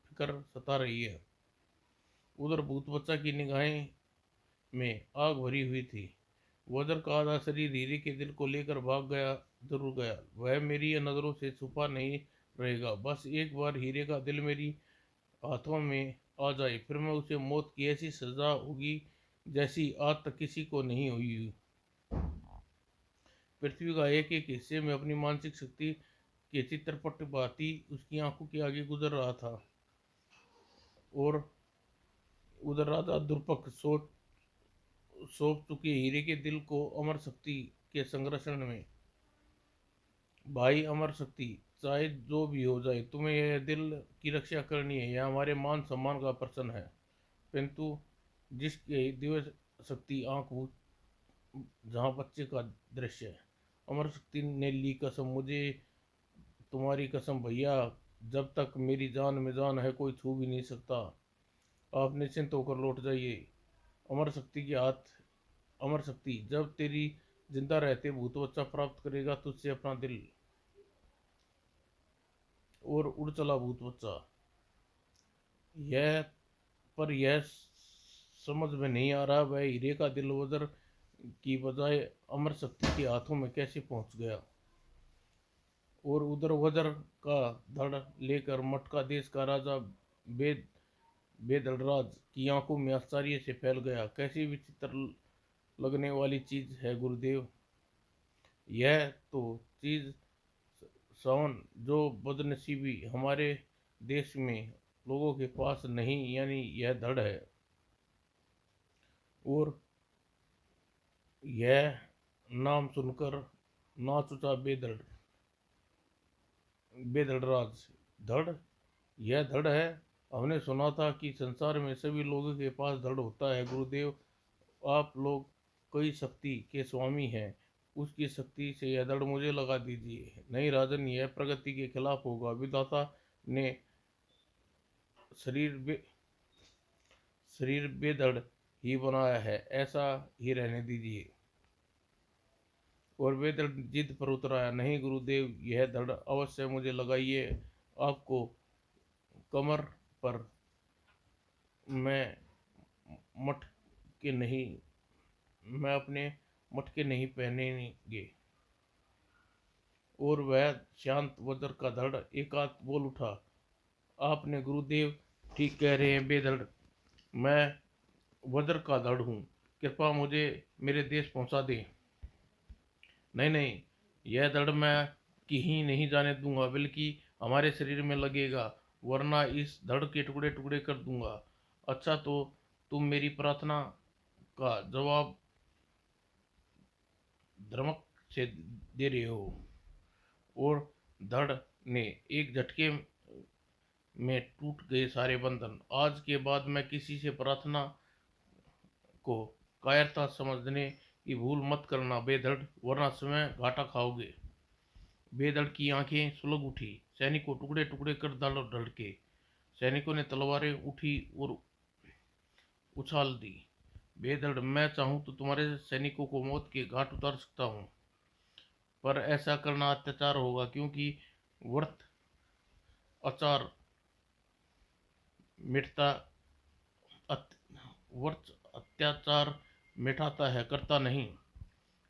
फिक्र सता रही है। उधर भूत बच्चा की निगाहें में आग भरी हुई थी। वज्र का आधा शरीर हीरे के दिल को लेकर भाग गया, जरूर गया। वह मेरी नज़रों से छुपा नहीं रहेगा। बस एक बार हीरे का दिल मेरी हाथों में आ जाए, फिर मैं उसे मौत की ऐसी सजा होगी जैसी आज तक किसी को नहीं हुई। पृथ्वी का एक एक हिस्से में अपनी मानसिक शक्ति के चित्रपट भांति उसकी आंखों के आगे गुजर रहा था। और उधर राजा द्रुपद सौंप चुके हीरे के दिल को अमर शक्ति के संरक्षण में। भाई अमर शक्ति, चाहे जो भी हो जाए, तुम्हें यह दिल की रक्षा करनी है। यह हमारे मान सम्मान का प्रश्न है। किंतु जिसके दिव्य शक्ति आंख जहाँ बच्चे का दृश्य है। अमर शक्ति ने ली कसम, मुझे तुम्हारी कसम भैया, जब तक मेरी जान में जान है कोई छू भी नहीं सकता। आप निश्चिंत होकर लौट जाइए। अमर शक्ति के हाथ। अमर शक्ति, जब तेरी जिंदा रहते भूत बच्चा प्राप्त करेगा तुझसे अपना दिल। और उड़ चला भूत बच्चा। यह पर यह समझ में नहीं आ रहा वह हीरे का दिल वज्र की बजाय अमर शक्ति के हाथों में कैसे पहुंच गया। और उधर वज्र का धड़ लेकर मटका देश का राजा बेद बेदलराज की आंखों में आश्चर्य से फैल गया। कैसी विचित्र लगने वाली चीज है गुरुदेव। यह तो चीज सावन जो बदनसीबी हमारे देश में लोगों के पास नहीं, यानी यह धड़ है। और यह नाम सुनकर नाच उठा बेदड़राज। धड़, यह धड़ है। हमने सुना था कि संसार में सभी लोगों के पास धड़ होता है गुरुदेव। आप लोग कई शक्ति के स्वामी हैं, उसकी शक्ति से यह धड़ मुझे लगा दीजिए। नहीं राजन, यह प्रगति के खिलाफ होगा। विधाता ने शरीर बे शरीर बेधड़ ही बनाया है, ऐसा ही रहने दीजिए। और बेधड़ जिद पर उतर आया। नहीं गुरुदेव, यह धड़ अवश्य मुझे लगाइए। आपको कमर पर मैं मटके नहीं मैं अपने मटके नहीं पहनेंगे। और वह शांत वज्र का धड़ एकांत बोल उठा। आपने गुरुदेव ठीक कह रहे हैं बेधड़, मैं वज्र का धड़ हूँ। कृपा मुझे मेरे देश पहुँचा दें। नहीं नहीं, यह धड़ मैं कहीं नहीं जाने दूंगा, बल्कि हमारे शरीर में लगेगा, वरना इस धड़ के टुकड़े टुकड़े कर दूंगा। अच्छा, तो तुम मेरी प्रार्थना का जवाब धमक से दे रहे हो। और धड़ ने एक झटके में टूट गए सारे बंधन। आज के बाद मैं किसी से प्रार्थना को कायरता समझने की भूल मत करना बेधड़, वरना स्वयं घाटा खाओगे। बेधड़ की आंखें सुलग उठी। सैनिकों, टुकड़े टुकड़े कर डालो धड़ के। सैनिकों ने तलवारें उठी और उछाल दी। बेधड़, मैं चाहूं तो तुम्हारे सैनिकों को मौत के घाट उतार सकता हूं, पर ऐसा करना अत्याचार होगा, क्योंकि व्रत आचार मिटता व्रत अत्याचार मिटाता है, करता नहीं।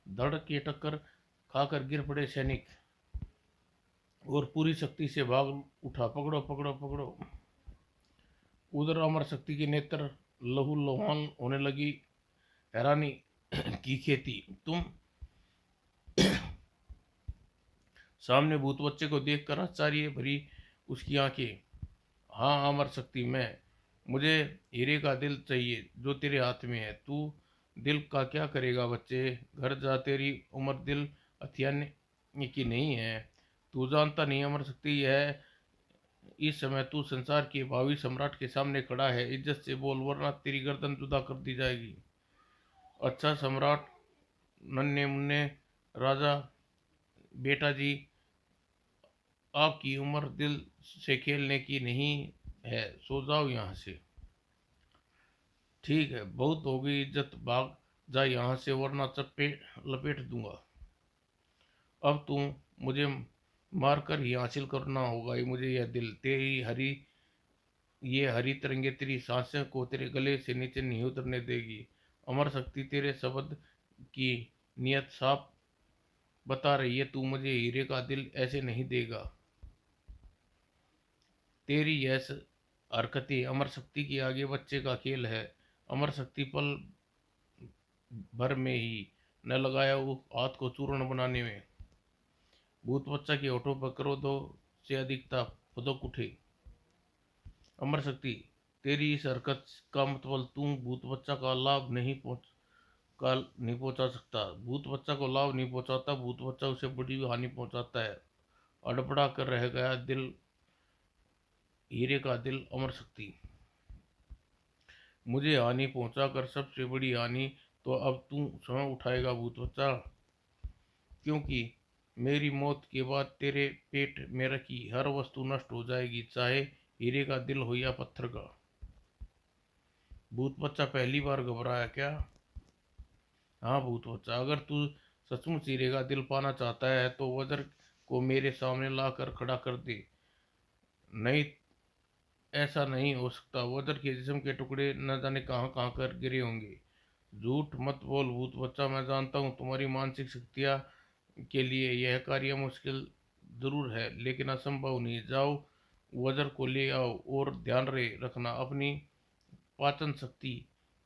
धड़ की टक्कर खाकर गिर पड़े सैनिक और पूरी शक्ति से भाग उठा। पकड़ो पकड़ो पकड़ो। उधर अमर शक्ति के नेत्र लहू लुहान होने लगी। हैरानी की खेती। तुम? सामने भूत बच्चे को देखकर आश्चर्य भरी उसकी आंखें। हाँ अमर शक्ति, मैं। मुझे हीरे का दिल चाहिए जो तेरे हाथ में है। तू दिल का क्या करेगा बच्चे? घर जा, तेरी उम्र दिल हथियाने की नहीं है। तू जानता नहीं अमर शक्ति है, इस समय तू संसार के भावी सम्राट के सामने खड़ा है। इज्जत से बोल, वरना तेरी गर्दन जुदा कर दी जाएगी। अच्छा सम्राट, नन्हे मुन्ने राजा, बेटा जी, आपकी उम्र दिल से खेलने की नहीं है, सो जाओ यहाँ से। ठीक है, बहुत हो गई इज्जत, भाग जा यहाँ से, वरना चप्पे लपेट दूंगा। अब तुम मुझे मारकर ही हासिल करना होगा मुझे यह दिल। ये हरी तरंगे तेरी सांसें को तेरे गले से नीचे नहीं उतरने देगी। अमर शक्ति, तेरे शब्द की नियत साफ बता रही है, तू मुझे हीरे का दिल ऐसे नहीं देगा। तेरी यह हरकतें अमर शक्ति के आगे बच्चे का खेल है। अमर शक्ति पल भर में ही न लगाया वो हाथ को चूर्ण बनाने में। भूत बच्चा के होठों पर क्रोधों से अधिकता फुदक उठे। अमर शक्ति, तेरी इस हरकत का मतलब तू भूत बच्चा का लाभ नहीं पहुंचा सकता। भूत बच्चा को लाभ नहीं पहुंचाता, भूत बच्चा उसे बड़ी हानि पहुंचाता है। अड़बड़ा कर रह गया दिल, हीरे का दिल। अमर शक्ति, मुझे हानि पहुंचाकर सबसे बड़ी हानि तो अब तू स्वयं उठाएगा भूत बच्चा, क्योंकि मेरी मौत के बाद तेरे पेट में रखी हर वस्तु नष्ट हो जाएगी, चाहे हीरे का दिल हो या पत्थर का। भूत बच्चा पहली बार घबराया क्या? हाँ भूत बच्चा, अगर तू सचमुच हीरे का दिल पाना चाहता है तो वज्र को मेरे सामने लाकर खड़ा कर दे। नहीं, ऐसा नहीं हो सकता। वज्र के जिस्म के टुकड़े न जाने कहाँ कहाँ कर गिरे होंगे। झूठ मत बोल भूत बच्चा, मैं जानता हूँ तुम्हारी मानसिक शक्तियाँ के लिए यह कार्य मुश्किल जरूर है, लेकिन असंभव नहीं। जाओ वज्र को ले आओ, और ध्यान रखना अपनी पाचन शक्ति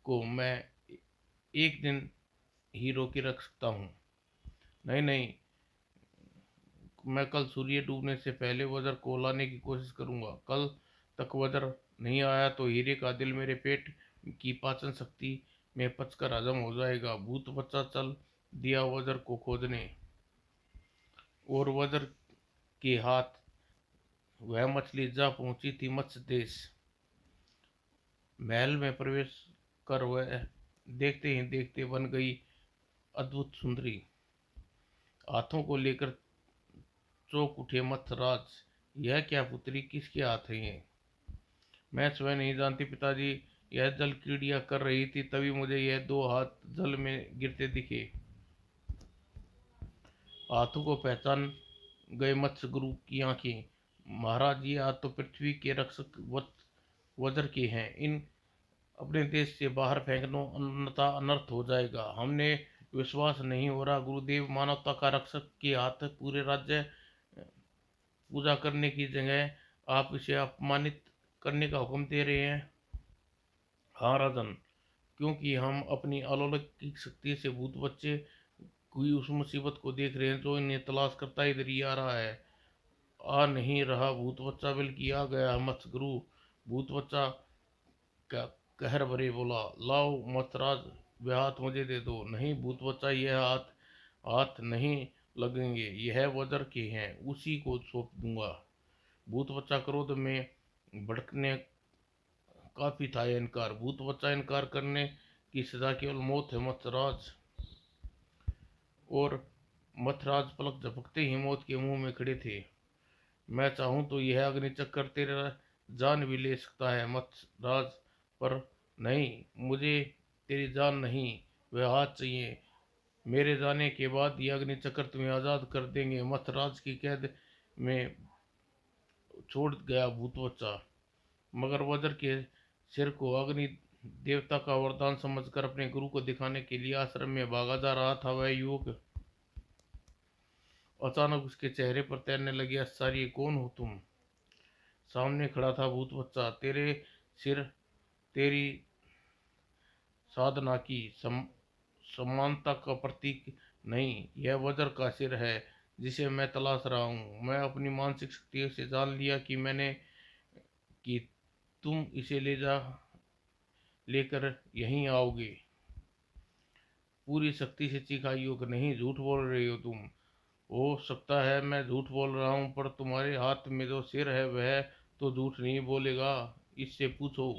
को मैं एक दिन ही रोके रख सकता हूँ। नहीं नहीं, मैं कल सूर्य डूबने से पहले वज्र को लाने की कोशिश करूंगा। कल तक वज्र नहीं आया तो हीरे का दिल मेरे पेट की पाचन शक्ति में पचकर हजम हो जाएगा। भूत बच्चा चल दिया वज्र को खोजने, और वज्र के हाथ वह मछली जा पहुंची थी मत्स्य देश। महल में प्रवेश कर वह देखते ही देखते बन गई अद्भुत सुंदरी। हाथों को लेकर चौंक उठे मत्सराज। यह क्या पुत्री, किसके हाथ है ये? मैं स्वयं नहीं जानती पिताजी, यह जल क्रीड़ियां कर रही थी, तभी मुझे यह दो हाथ जल में गिरते दिखे। हाथों को पहचान गए मत्स्य गुरु की आंखें। महाराज, ये हाथ तो पृथ्वी के रक्षक वज्र के हैं, इन अपने देश से बाहर फेंकना अन्यथा अनर्थ हो जाएगा। हमने विश्वास नहीं हो रहा गुरुदेव, मानवता का रक्षक के हाथ पूरे राज्य पूजा करने की जगह आप इसे अपमानित करने का हुक्म दे रहे हैं। हाँ राजन, क्योंकि हम अपनी अलौकिक शक्ति से भूत बच्चे कोई उस मुसीबत को देख रहे हैं जो इन्हें तलाश करता इधर ही आ रहा है। आ नहीं रहा भूत बच्चा, बल्कि आ गया मत्स्य गुरु। भूत बच्चा क्या कहर भरे बोला, लाओ मत्सराज, वे हाथ मुझे दे दो। नहीं भूत बच्चा, यह हाथ हाथ नहीं लगेंगे, यह वज्र के हैं, उसी को सौंप दूंगा। भूत बच्चा क्रोध में भड़कने काफी था यह इनकार। भूत बच्चा, इनकार करने की सजा केवल मौत है मत्सराज। और मथराज पलक झपकते ही मौत के मुंह में खड़े थे। मैं चाहूं तो यह अग्नि चक्कर तेरा जान भी ले सकता है मथराज, पर नहीं, मुझे तेरी जान नहीं, वह हाथ चाहिए। मेरे जाने के बाद ये अग्निचक्र तुम्हें आज़ाद कर देंगे। मथराज की कैद में छोड़ गया भूत बच्चा, मगर वज्र के सिर को अग्नि देवता का वरदान समझकर अपने गुरु को दिखाने के लिए आश्रम में भागा जा रहा था। वह युवक अचानक उसके चेहरे पर तैरने लगी आश्चर्य। कौन हो तुम? सामने खड़ा था भूत बच्चा। तेरे सिर तेरी साधना की समानता का प्रतीक नहीं, यह वज्र का सिर है जिसे मैं तलाश रहा हूँ। मैं अपनी मानसिक शक्तियों से जान लिया कि तुम इसे लेकर यहीं आओगे। पूरी शक्ति से चीखा युवक। नहीं, झूठ बोल रही हो तुम। हो सकता है मैं झूठ बोल रहा हूँ, पर तुम्हारे हाथ में जो सिर है वह तो झूठ नहीं बोलेगा। इससे पूछो।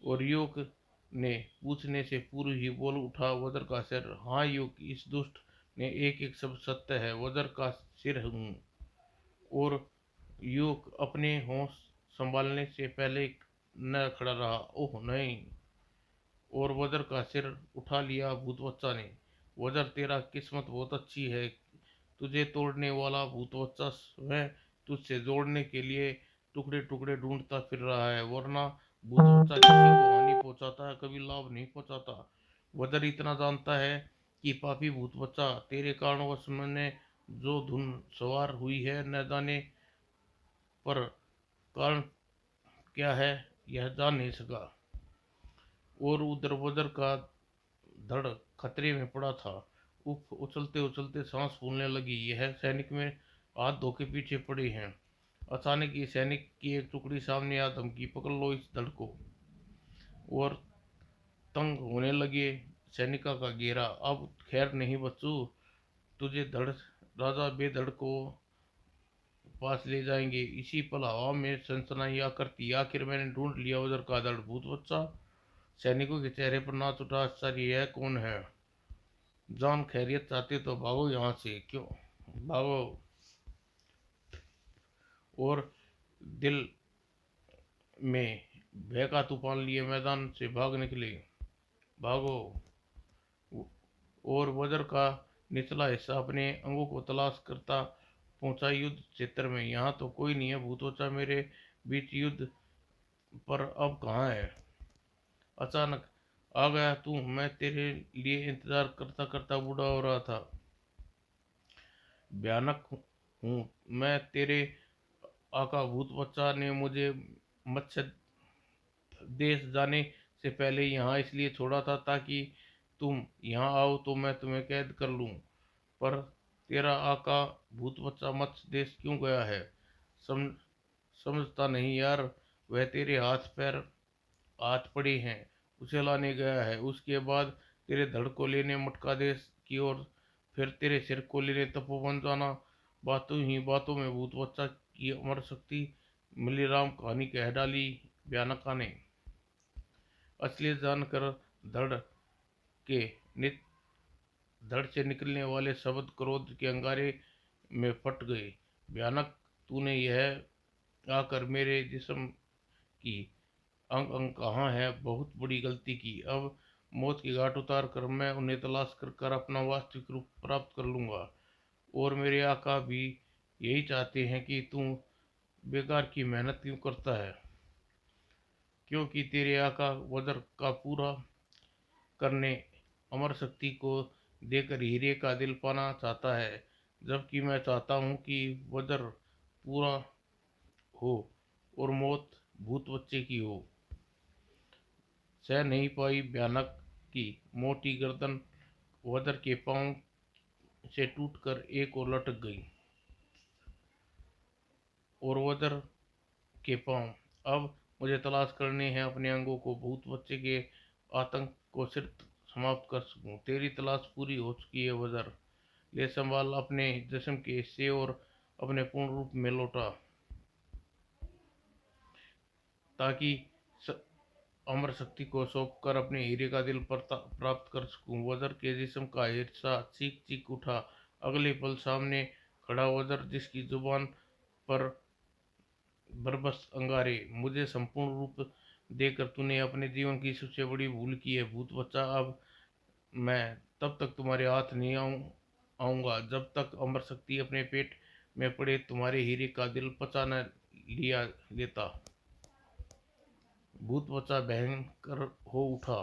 और युवक ने पूछने से पूर्व ही बोल उठा, वज्र का सिर। हाँ युवक, इस दुष्ट ने एक एक शब्द सत्य है। वज्र का सिर हूँ। और युवक अपने होश संभालने से पहले न खड़ा रहा। ओह नहीं! और वज्र का सिर उठा लिया भूत बच्चा ने। वज्र, तेरा किस्मत बहुत अच्छी है। तुझे तोड़ने वाला भूत बच्चा स्वयं तुझसे जोड़ने के लिए टुकड़े टुकड़े ढूंढता फिर रहा है, वरना भूत बच्चा किसी को हानि पहुंचाता है, कभी लाभ नहीं पहुंचाता। वज्र इतना जानता है कि पापी भूत बच्चा तेरे कारणवश मैंने जो धुन सवार हुई है, न जाने पर कारण क्या है यह जान नहीं सका। और उधर वज्र का धड़ खतरे में पड़ा था। उफ! उछलते उछलते सांस फूलने लगी। यह सैनिक में हाथ धो के पीछे पड़े हैं। अचानक ही सैनिक की एक टुकड़ी सामने आ धमकी, पकड़ लो इस धड़ को। और तंग होने लगे सैनिका का घेरा। अब खैर नहीं बच्चू, तुझे धड़ राजा बेधड़ को पास ले जाएंगे। इसी पल हवा में सनसनाई आकर थी। आखिर मैंने ढूंढ लिया उधर का धड़। भूत बच्चा सैनिकों के चेहरे पर नाच उठा आश्चर्य। यह कौन है? जान खैरियत चाहते तो भागो यहाँ से। क्यों भागो? और दिल में भय का तूफान लिए मैदान से भाग निकले। भागो! और वज्र का निचला हिस्सा अपने अंगों को तलाश करता पहुंचा युद्ध क्षेत्र में। यहाँ तो कोई नहीं है भूत बच्चा, मेरे बीच युद्ध पर अब कहाँ है? अचानक आ गया तू। मैं तेरे लिए इंतजार करता करता बूढ़ा हो रहा था। भयानक हूँ मैं। तेरे आका भूत बच्चा ने मुझे मत्स्य देश जाने से पहले यहाँ इसलिए छोड़ा था ताकि तुम यहाँ आओ तो मैं तुम्हें कैद कर लूँ। पर तेरा आका भूत बच्चा मत्स्य देश क्यों गया है? सम समझता नहीं यार। वह तेरे हाथ पड़े हैं, उसे लाने गया है। उसके बाद तेरे धड़ को लेने मटका देश की ओर, फिर तेरे सिर को लेने तपोवन जाना। बातों ही बातों में भूत बच्चा की अमर शक्ति मिली राम कहानी कह डाली भयानका ने। असलियत जानकर धड़ के नित धड़ से निकलने वाले शब्द क्रोध के अंगारे में फट गए। भयानक, तूने यह आकर मेरे जिस्म की अंग अंग कहाँ है? बहुत बड़ी गलती की। अब मौत की घाट उतार कर मैं उन्हें तलाश कर अपना वास्तविक रूप प्राप्त कर लूँगा। और मेरे आका भी यही चाहते हैं कि तू बेकार की मेहनत क्यों करता है, क्योंकि तेरे आका वज्र का पूरा करने अमर शक्ति को देकर हीरे का दिल पाना चाहता है, जबकि मैं चाहता हूँ कि वज्र पूरा हो और मौत भूत बच्चे की हो। सह नहीं पाई भयानक की मोटी गर्दन वज्र के पांव से टूटकर एक और लटक गई। और वज्र के पांव, अब मुझे तलाश करने हैं अपने अंगों को, भूत बच्चे के आतंक को सिर्फ समाप्त कर सकूं। तेरी तलाश पूरी हो चुकी है वज्र। ले संभाल अपने जिस्म के हिस्से और अपने पूर्ण रूप में लौटा, ताकि अमर शक्ति को सौंप कर अपने हीरे का दिल प्राप्त कर सकूं। वज्र के जिस्म का हिस्सा चीख चीख उठा। अगले पल सामने खड़ा वज्र, जिसकी जुबान पर बरबस अंगारे। मुझे संपूर्ण रूप देकर तूने अपने जीवन की सबसे बड़ी भूल की है भूत बच्चा। अब मैं तब तक तुम्हारे हाथ नहीं आऊंगा जब तक अमर शक्ति अपने पेट में पड़े तुम्हारे हीरे का दिल पचा न लिया लेता। भूत बच्चा भयंकर हो उठा।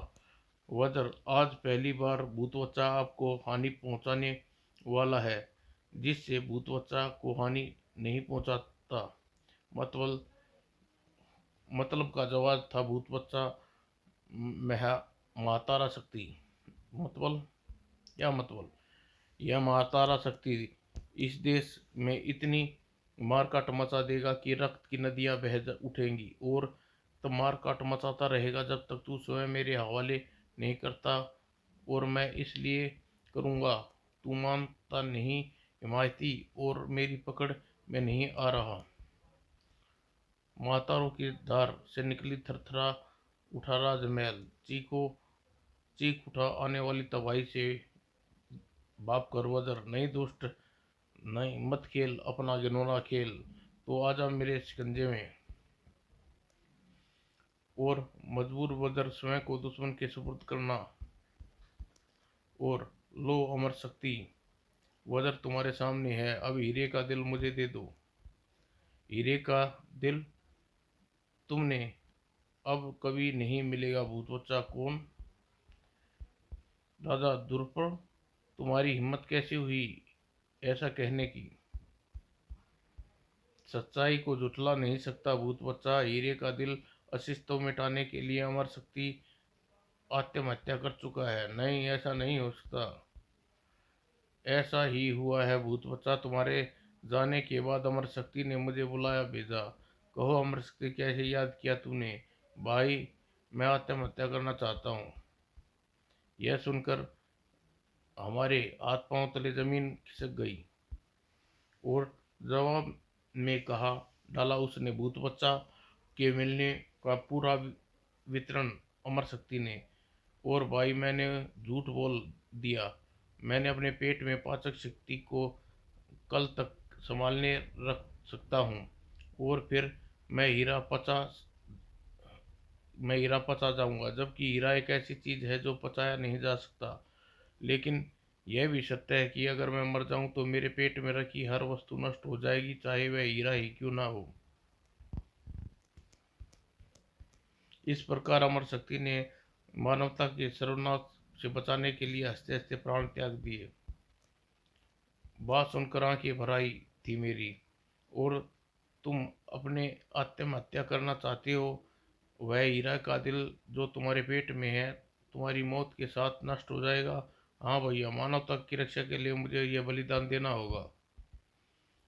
वज्र, आज पहली बार भूत बच्चा आपको हानि पहुंचाने वाला है, जिससे भूत बच्चा को हानि नहीं पहुंचाता। मतलब मतलब का जवाब था भूत बच्चा। महा महातारा शक्ति। मतलब क्या मतलब? यह महातारा शक्ति इस देश में इतनी मारकाट मचा देगा कि रक्त की नदियां उठेंगी, और तब मारकाट मचाता रहेगा जब तक तू स्वयं मेरे हवाले नहीं करता। और मैं इसलिए करूँगा। तू मानता नहीं हिमायती, और मेरी पकड़ में नहीं आ रहा। मातारों की धार से निकली थरथरा उठा राजमहल। चीख उठा आने वाली तबाही से। बाप कर वजर, नहीं दुष्ट, नहीं मत खेल अपना घिनौना खेल, तो आजा मेरे शिकंजे में। और मजबूर वजर स्वयं को दुश्मन के सुपुर्द करना। और लो अमर शक्ति, वजर तुम्हारे सामने है, अब हीरे का दिल मुझे दे दो। हीरे का दिल तुमने अब कभी नहीं मिलेगा भूत बच्चा। कौन? राजा दुर्पर, तुम्हारी हिम्मत कैसे हुई ऐसा कहने की? सच्चाई को झुठला नहीं सकता भूत बच्चा। हीरे का दिल अस्तित्व मिटाने के लिए अमर शक्ति आत्महत्या कर चुका है। नहीं, ऐसा नहीं हो सकता। ऐसा ही हुआ है भूत बच्चा। तुम्हारे जाने के बाद अमर शक्ति ने मुझे बुलाया भेजा। कहो अमर शक्ति, कैसे याद किया तूने? भाई, मैं आत्महत्या करना चाहता हूँ। यह सुनकर हमारे हाथ पांव तले जमीन खिसक गई। और जवाब में कहा डाला उसने भूत बच्चा के मिलने का पूरा वितरण अमर शक्ति ने। और भाई, मैंने झूठ बोल दिया। मैंने अपने पेट में पाचक शक्ति को कल तक संभालने रख सकता हूँ, और फिर मैं हीरा पचा मैं हीरा पचा जाऊंगा। जबकि हीरा एक ऐसी चीज है जो पचाया नहीं जा सकता। लेकिन यह भी सत्य है कि अगर मैं मर जाऊं तो मेरे पेट में रखी हर वस्तु नष्ट हो जाएगी, चाहे वह हीरा ही क्यों ना हो। इस प्रकार अमर शक्ति ने मानवता के सर्वनाश से बचाने के लिए हंसते हंसते प्राण त्याग दिए। बात सुनकर आंखें भर आई थी मेरी। और तुम अपने आत्महत्या करना चाहते हो? वह हीरा का दिल जो तुम्हारे पेट में है तुम्हारी मौत के साथ नष्ट हो जाएगा। हाँ भैया, मानवता की रक्षा के लिए मुझे यह बलिदान देना होगा।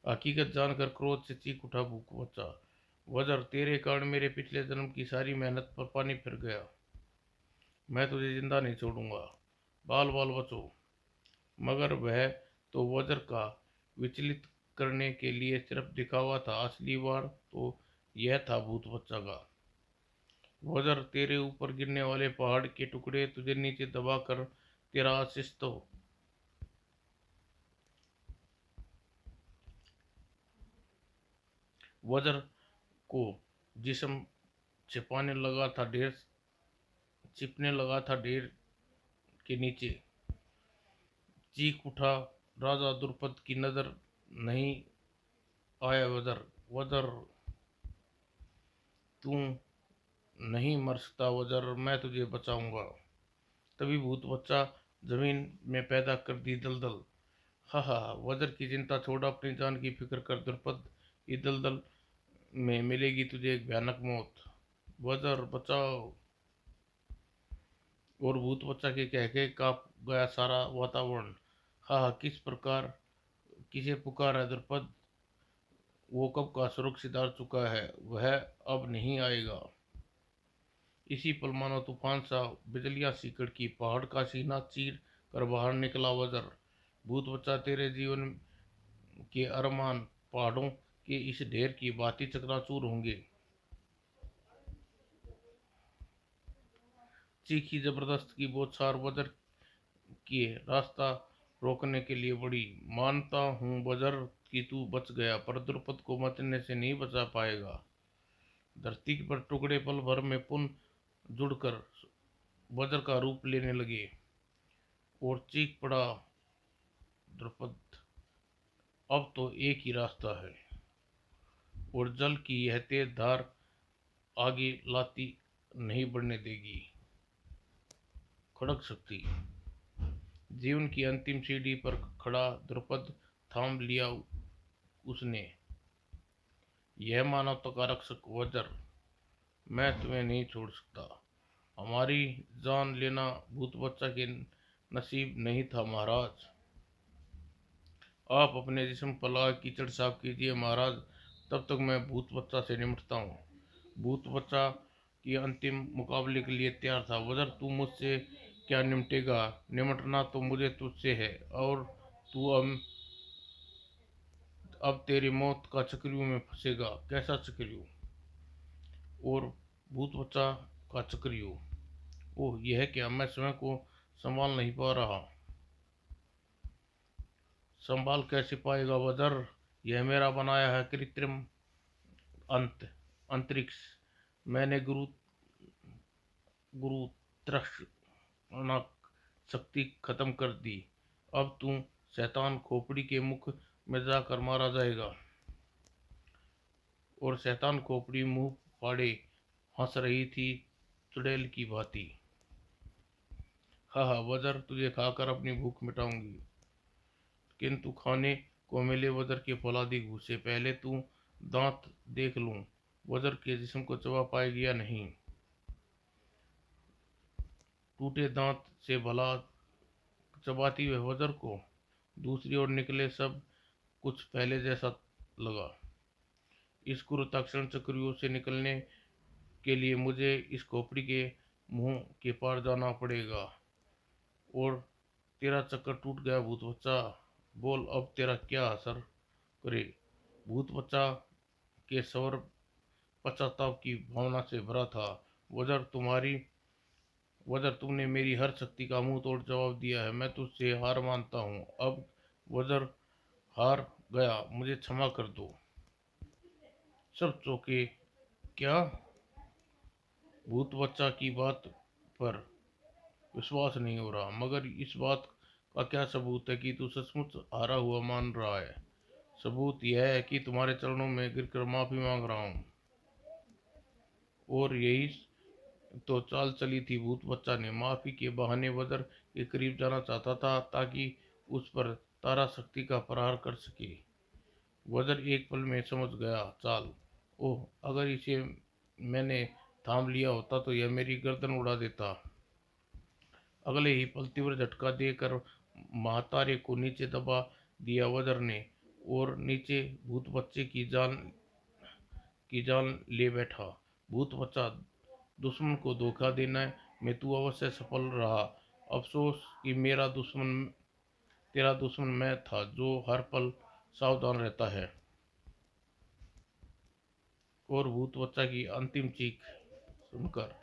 हकीकत जानकर क्रोध से चीख उठा भूख बच्चा। वज्र, तेरे कारण मेरे पिछले जन्म की सारी मेहनत पर पानी फिर गया। मैं तुझे जिंदा नहीं छोड़ूंगा। बाल बाल बचो। मगर वह तो वज्र का विचलित करने के लिए सिर्फ दिखावा था। असली वार तो यह था भूत बच्चा का। वज्र, तेरे ऊपर गिरने वाले पहाड़ के टुकड़े तुझे नीचे दबाकर तेरा अस्तित्व वज्र को जिस्म छिपने लगा था ढेर के नीचे। चीख उठा राजा द्रुपद की नजर नहीं आया वज्र। वज्र, तू नहीं मर सकता वज्र, मैं तुझे बचाऊंगा। तभी भूत बच्चा जमीन में पैदा कर दी दलदल। हा हा, वज्र की चिंता छोड़ अपनी जान की फिक्र कर द्रुपद। इस दलदल में मिलेगी तुझे एक भयानक मौत। वज्र बचाओ। और भूत बच्चा के कह के कांप गया सारा वातावरण। हा हा, किस प्रकार किसे पुकारा द्रुपद? वो कब का सुरक्षित आ चुका है, वह अब नहीं आएगा। इसी पल मानो तूफान सा बिजलियां सी कड़की, पहाड़ का सीना चीर कर बाहर निकला वज्र। भूत बच्चा, तेरे जीवन के अरमान पहाड़ों के इस ढेर की भांति चकनाचूर होंगे। चीखी जबरदस्त की बौछार वज्र के रास्ता रोकने के लिए बढ़ी। मानता हूँ वज्र कि तू बच गया, पर द्रुपद को मरने से नहीं बचा पाएगा। धरती पर टुकड़े पल भर में पुनः जुड़कर वज्र का रूप लेने लगे और चीख पड़ा, द्रुपद, अब तो एक ही रास्ता है और जल की यह तेज धार आगे लाती नहीं बढ़ने देगी। खड़ग शक्ति। जीवन की अंतिम सीढ़ी पर खड़ा द्रुपद थाम लिया उसने। यह मानवता का रक्षक वज्र, मैं तुम्हें नहीं छोड़ सकता। हमारी जान लेना भूत बच्चा के नसीब नहीं था महाराज। आप अपने जिस्म पर लगा कीचड़ साफ कीजिए महाराज, तब तक मैं भूत बच्चा से निपटता हूँ। भूत बच्चा की अंतिम मुकाबले के लिए तैयार था। वज्र, तू मुझसे क्या निपटेगा? निपटना तो मुझे तुझसे है और तू अब तेरी मौत का चक्रव्यूह में फंसेगा। कैसा चक्रव्यूह? और भूत बच्चा का चक्रव्यूह। ओह, यह क्या? मैं स्वयं को संभाल नहीं पा रहा। संभाल कैसे पाएगा वज्र? यह मेरा बनाया है कृत्रिम अंतरिक्ष। मैंने गुरुत्वाकर्षण शक्ति खत्म कर दी। अब तू शैतान खोपड़ी के मुख में जाकर मारा जाएगा। और शैतान खोपड़ी मुंह फाड़े हंस रही थी चुड़ैल की भांति। हा वज्र, तुझे खाकर अपनी भूख मिटाऊंगी। किंतु खाने को मिले वज्र के फौलादी घूसे। पहले तू दांत देख लूं, वज्र के जिस्म को चबा पाएगी या नहीं। टूटे दांत से भला चबाती हुए वज्र को दूसरी ओर निकले सब कुछ पहले जैसा लगा। इस गुरुत्वाकर्षण चक्रव्यूह से निकलने के लिए मुझे इस खोपड़ी के मुंह के पार जाना पड़ेगा। और तेरा चक्कर टूट गया भूत बच्चा। बोल, अब तेरा क्या असर करे? भूत बच्चा के स्वर पश्चाताप की भावना से भरा था। वज्र, तुमने मेरी हर शक्ति का मुंह तोड़ जवाब दिया है। मैं तुझसे हार मानता हूँ। अब वज्र हार गया, मुझे क्षमा कर दो। सब चौंके। क्या? भूत बच्चा की बात पर विश्वास नहीं हो रहा। मगर इस बात का क्या सबूत है कि तू सचमुच हारा हुआ मान रहा है? सबूत यह है कि तुम्हारे चरणों में गिरकर माफी मांग रहा हूँ। और यही तो चाल चली थी भूत बच्चा ने। माफी के बहाने वज्र के करीब जाना चाहता था ताकि उस पर तारा शक्ति का प्रहार कर सके। वज्र एक पल में समझ गया चाल। ओह, अगर इसे मैंने थाम लिया होता तो यह मेरी गर्दन उड़ा देता। अगले ही पल तीव्र झटका देकर महातारे को नीचे दबा दिया वज्र ने और नीचे भूत बच्चे की जान ले बैठा। भूत बच्चा, दुश्मन को धोखा देने में तू अवश्य सफल रहा। अफसोस कि तेरा दुश्मन मैं था जो हर पल सावधान रहता है। और भूत बच्चा की अंतिम चीख सुनकर,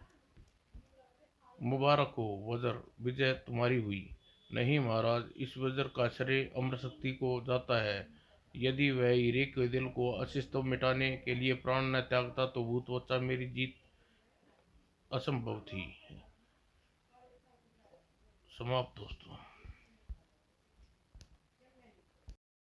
मुबारक हो वज्र, विजय तुम्हारी हुई। नहीं महाराज, इस वज्र का श्रेय अमर शक्ति को जाता है। यदि वह हीरे के दिल को अस्तित्व मिटाने के लिए प्राण न त्यागता तो भूत बच्चा मेरी जीत असंभव थी। समाप्त दोस्तों।